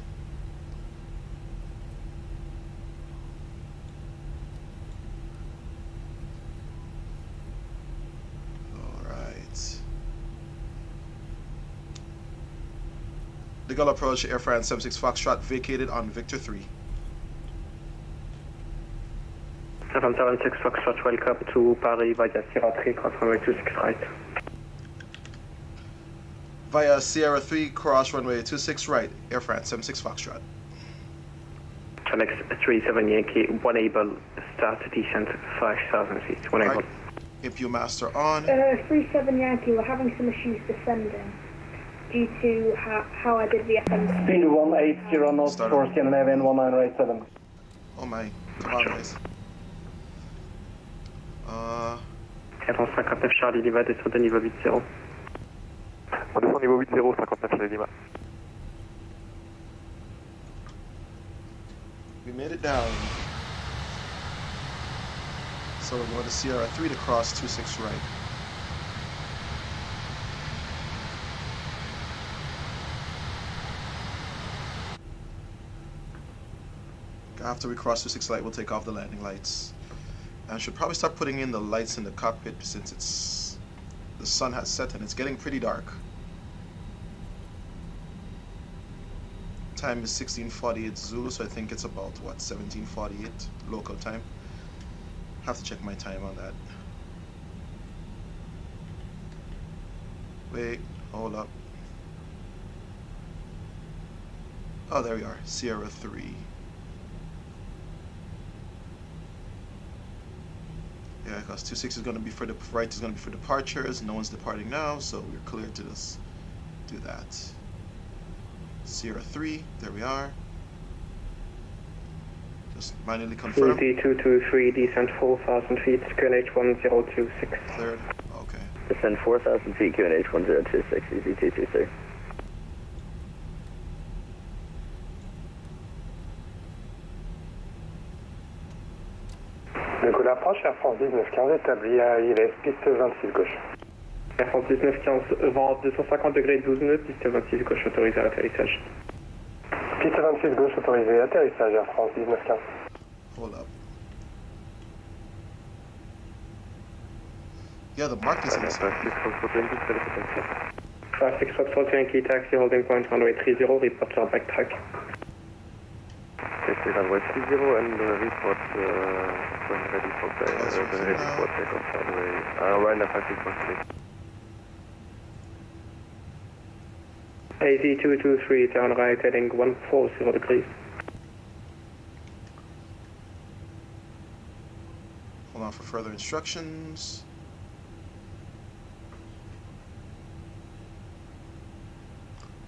A: De Gaulle approach, Air France 76 Foxtrot vacated on Victor 3.
N: 776 Foxtrot, welcome to Paris via Sierra 3, cross runway 26 right.
A: Via Sierra 3, cross runway 26 right, Air France 76 Foxtrot.
N: Fenix 37 Yankee, 1 able, start descent 5,000 feet, 1 able.
A: Right. IPU master on.
R: 37 Yankee, we're having some issues descending due to how I did the ascent.
Q: Speed 180 knots for Scandinavian 1987.
A: Oh my, come on guys.
N: Air France 59 Charlie Lima, descend de niveau 80.
I: On descend niveau 80, 59 Charlie Lima.
A: We made it down. So we're going to Sierra 3 to cross 26 right. After we cross 26 light, we'll take off the landing lights. And I should probably start putting in the lights in the cockpit since the sun has set and it's getting pretty dark. Time is 16:48 Zulu, so I think it's about what, 17:48 local time. Have to check my time on that. Wait, hold up. Oh, there we are, Sierra 3. Yeah, because 26 is going to be for the right is going to be for departures. No one's departing now, so we're clear to just do that. Sierra 3, there we are. Just manually confirm.
N: D223, descent 4,000 feet, QNH 1026.
A: Cleared. Okay.
K: Descend 4,000 feet, QNH 1026, EZ223.
N: Le coup d'approche, Air France 1915 établi à ILS, piste 26 gauche. Air France 1915, vent 250 degrés 12 nœuds, piste 26 gauche autorisée à l'atterrissage. Piste 26 gauche autorisée à atterrissage, Air France 1915.
A: Hold up. Yeah, the mark is in this.
N: 56 Foxtrot Yankee taxi holding point runway 30, report to our backtrack.
D: Taxi runway 30 and report when ready for takeoff runway. Ryanair 56
N: AZ223, turn right heading 140 degrees.
A: Hold on for further instructions.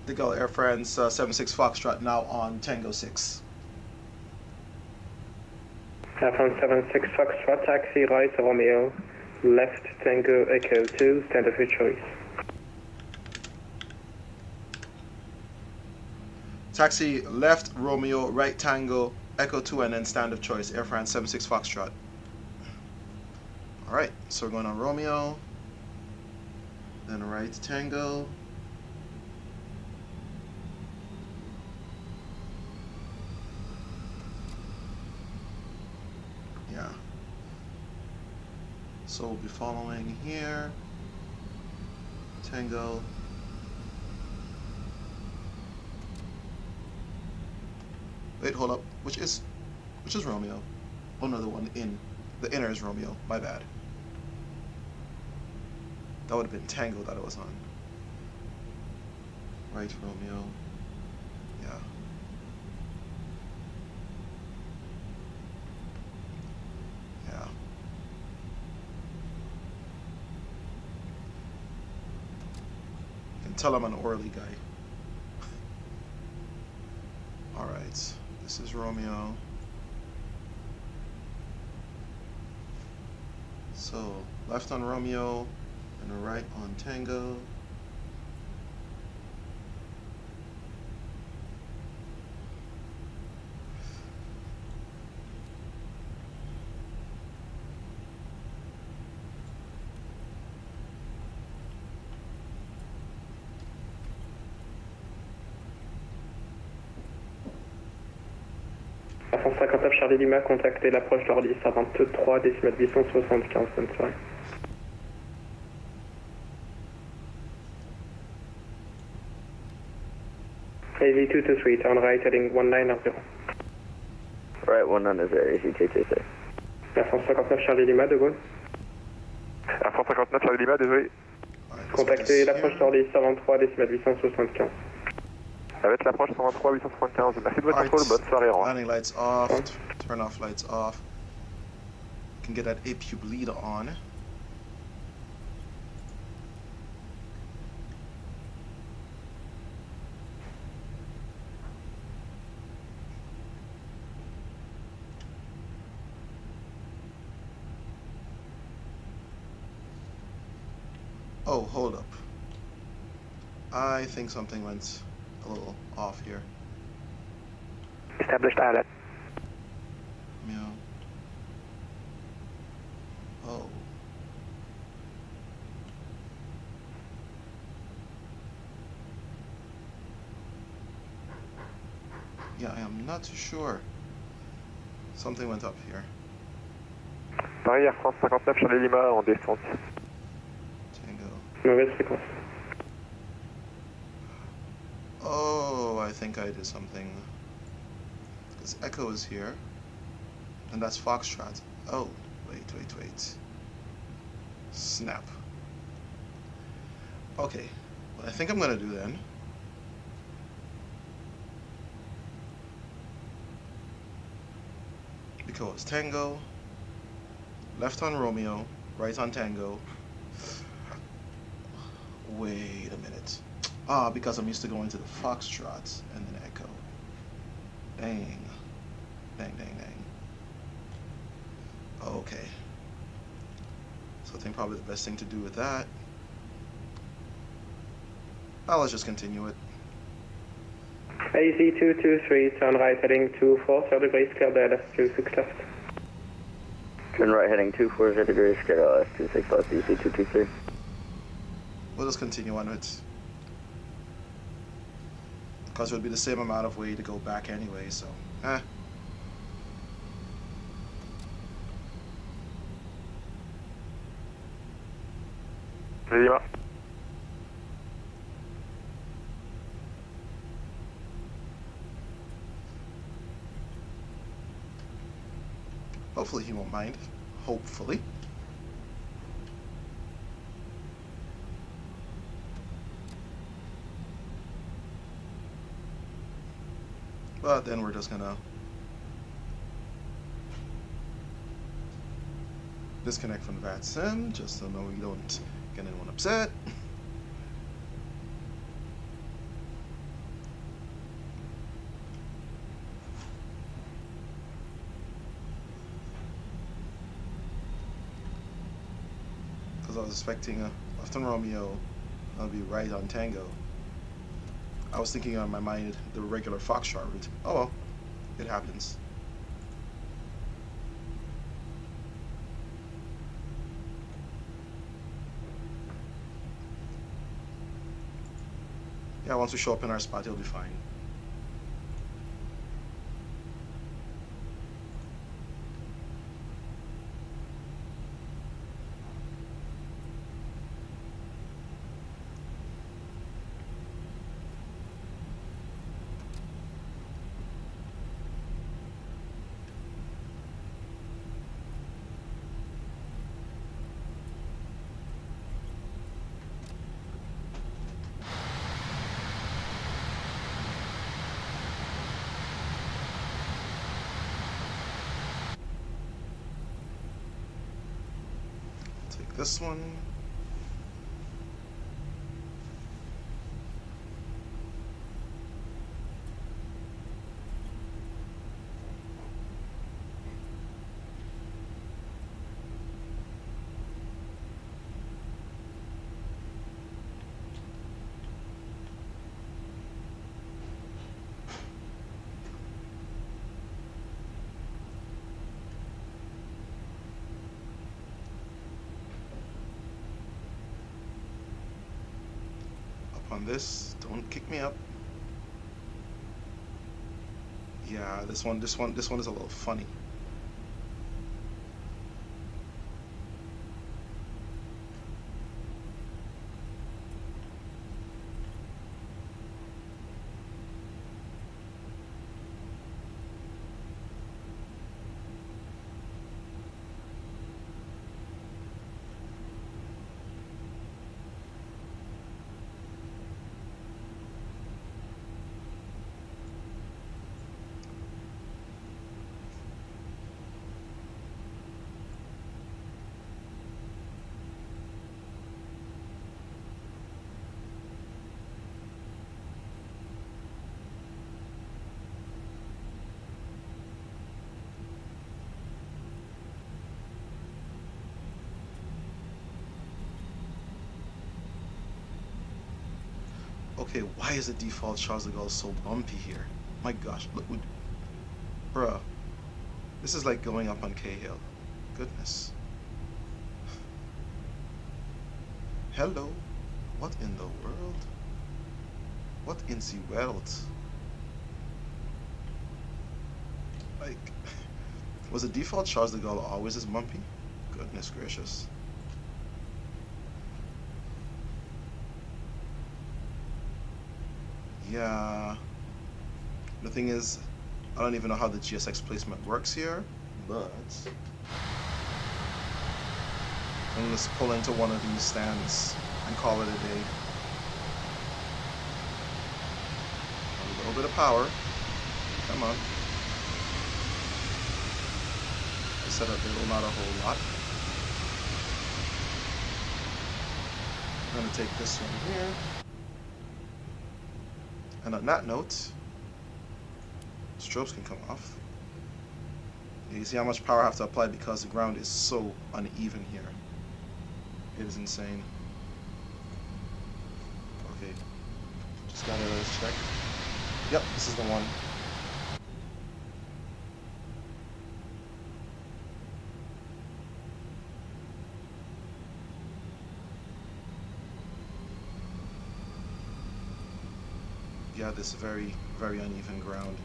A: De Gaulle Air France 76 Foxtrot now on Tango 6.
N: Air France 76 Foxtrot, taxi right Romeo, left Tango Echo 2, stand of your choice.
A: Taxi left Romeo, right Tango, Echo 2, and then stand of choice, Air France 76 Foxtrot. Alright, so we're going on Romeo, then right Tango. Yeah. So we'll be following here, Tango. Wait, hold up. Which is Romeo? Oh no, the one in. The inner is Romeo. My bad. That would have been Tango that it was on. Right, Romeo. Yeah. Yeah. You can tell I'm an Orly guy. Alright. This is Romeo. So, left on Romeo and right on Tango.
N: Air France 59 Charlie Lima, contactez l'approche d'Orly à 23 décimètre 875, bonne soirée. AZ223, turn right heading 190.
K: Right, 190, AZ223.
N: Air France 59 Charlie Lima, de Gaulle.
I: Air France 59 Charlie Lima, désolé.
N: Contactez l'approche Orly 123 décimale 875.
I: Avec l'approche 123 875. Merci de votre contrôle, bonne soirée, au revoir.
A: Landing lights off, turn off lights off. Can get that APU bleed on. Oh, hold up. I think something went a little off here.
C: Established islet.
A: Yeah. Oh. Yeah, I am not too sure. Something went up here.
I: Paris Air France 59 Charlie Lima en descente.
N: Mauvaise fréquence.
A: Oh, I think I did something. Because Echo is here. And that's Foxtrot. Oh, wait. Snap. Okay, what I think I'm gonna do then. Because Tango, left on Romeo, right on Tango. Wait a minute. Because I'm used to going to the Foxtrot and then Echo. Dang. Okay. So I think probably the best thing to do with that. Let's just continue it.
N: AZ223, turn right heading 240 degrees, clear the LS26 left.
K: Turn right heading 240 degrees, clear LS26 left, AZ223.
A: We'll just continue on it. Because it would be the same amount of way to go back anyway, so.
I: Lima.
A: Hopefully he won't mind. Hopefully. But then we're just gonna disconnect from VATSIM just so we don't get anyone upset. Because I was expecting left on Romeo, I'll be right on Tango. I was thinking on my mind the regular Foxtrot route. Oh well, it happens. Yeah, once we show up in our spot, it'll be fine. This one. On this, don't kick me up. Yeah, this one is a little funny. Okay, why is the default Charles de Gaulle so bumpy here? My gosh, look, bruh. This is like going up on Cahill. Goodness. Hello. What in the world? What in the world? Like, was the default Charles de Gaulle always as bumpy? Goodness gracious. Yeah. The thing is, I don't even know how the GSX placement works here, but I'm just pull into one of these stands and call it a day. A little bit of power. Come on. I set up there, not a whole lot. I'm gonna take this one here. And on that note, strobes can come off. You see how much power I have to apply because the ground is so uneven here. It is insane. Okay, just gotta check. Yep, this is the one. Yeah, this very, very uneven ground.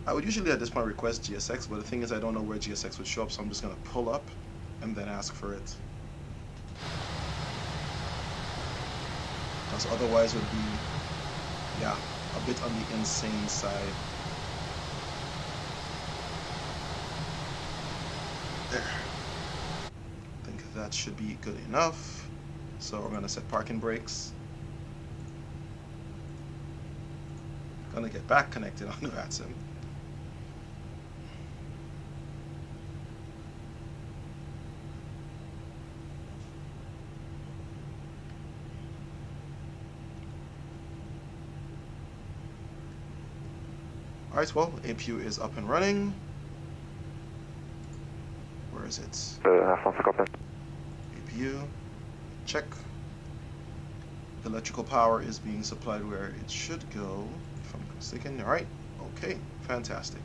A: I would usually at this point request GSX, but the thing is I don't know where GSX would show up, so I'm just gonna pull up and then ask for it. Because otherwise it would be, yeah, a bit on the insane side. There. I think that should be good enough. So we're gonna set parking brakes. Gonna get back connected on the VATSIM. Alright, well, APU is up and running. Where is it? APU, check. Electrical power is being supplied where it should go, if I'm mistaken. Alright, okay, fantastic.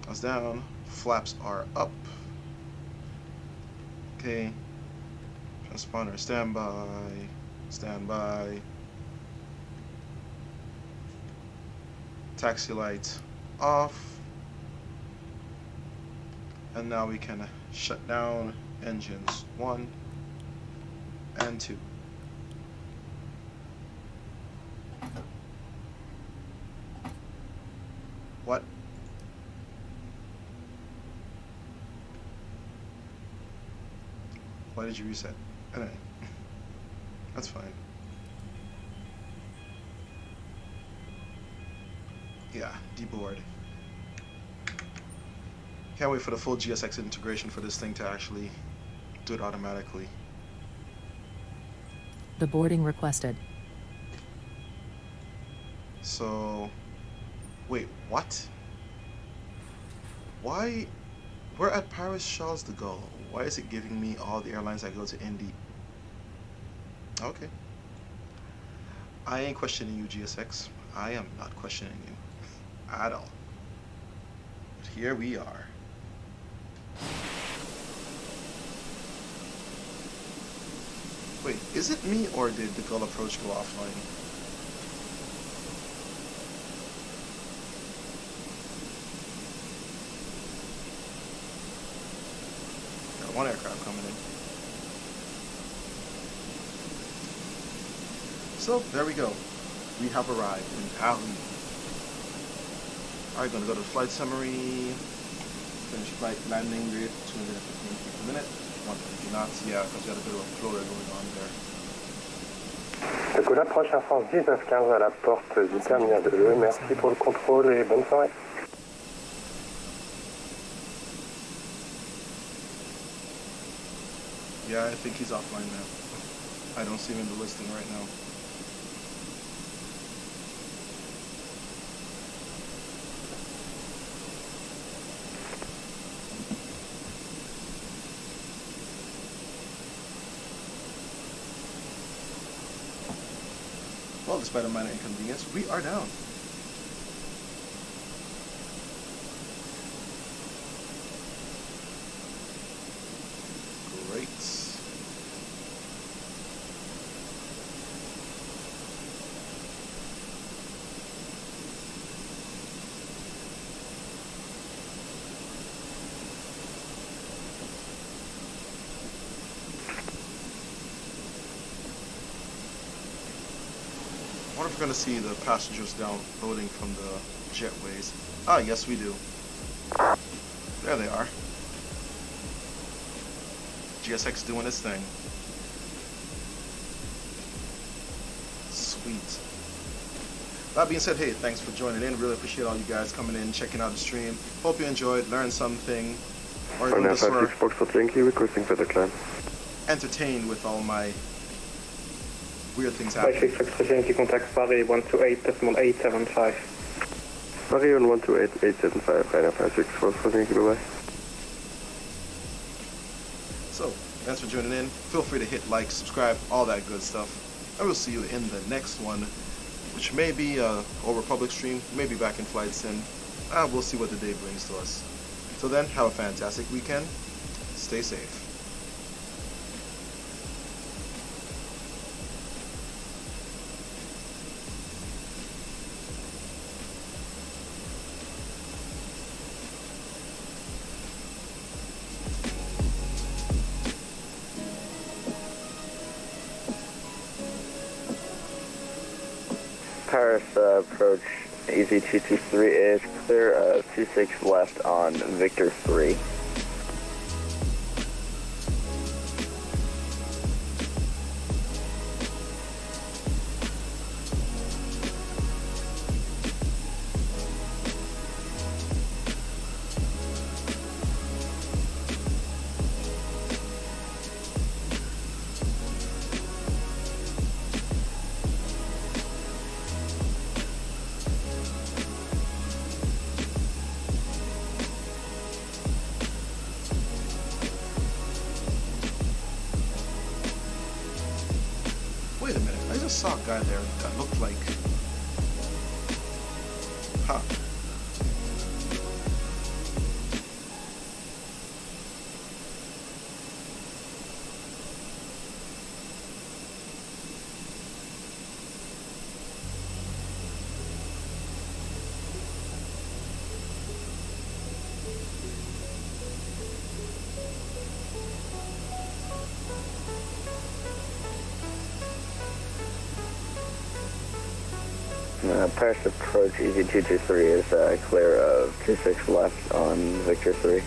A: That's down, flaps are up. Okay, transponder standby, standby. Taxi light off. And now we can shut down engines 1 and 2. What? Why did you reset? Anyway, that's fine. Yeah, deboard. Can't wait for the full GSX integration for this thing to actually do it automatically.
T: The boarding requested.
A: So, wait, what? Why? We're at Paris Charles de Gaulle. Why is it giving me all the airlines that go to Indy? Okay. I ain't questioning you, GSX. I am not questioning you at all. But here we are. Wait, is it me or did the Gaulle approach go offline? Got one aircraft coming in. So there we go. We have arrived in Paris. Alright, gonna go to flight summary. Finish flight landing rate 215 feet per minute. 150 knots, yeah, because we got a bit of a floater going on there.
N: De Gaulle approche Air France 1915 à la porte du terminal de l'E. Merci pour le contrôle et bonne soirée.
A: Yeah, I think he's offline now. I don't see him in the listing right now. despite a minor inconvenience, we are down. Great. I wonder if we're going to see the passengers downloading from the jetways. Ah, yes we do. There they are. GSX doing its thing. Sweet. That being said, hey, thanks for joining in. Really appreciate all you guys coming in, checking out the stream. Hope you enjoyed, learned something, or even just were
D: requesting for the climb.
A: entertained with all my weird things happening.
N: 56 contact Paris 128.875.
D: Paris on 128.875, Ryanair 564, thank you, bye-bye.
A: So, thanks for joining in. Feel free to hit like, subscribe, all that good stuff. I will see you in the next one, which may be over public stream, maybe back in flight sim. We'll see what the day brings to us. Till then, have a fantastic weekend. Stay safe.
K: Paris approach EZ223 is clear, 26 left on Victor 3.
A: Wait a minute, I just saw a guy there that looked like... Huh.
K: Paris approach EZ223 is clear of 26 left on Victor 3.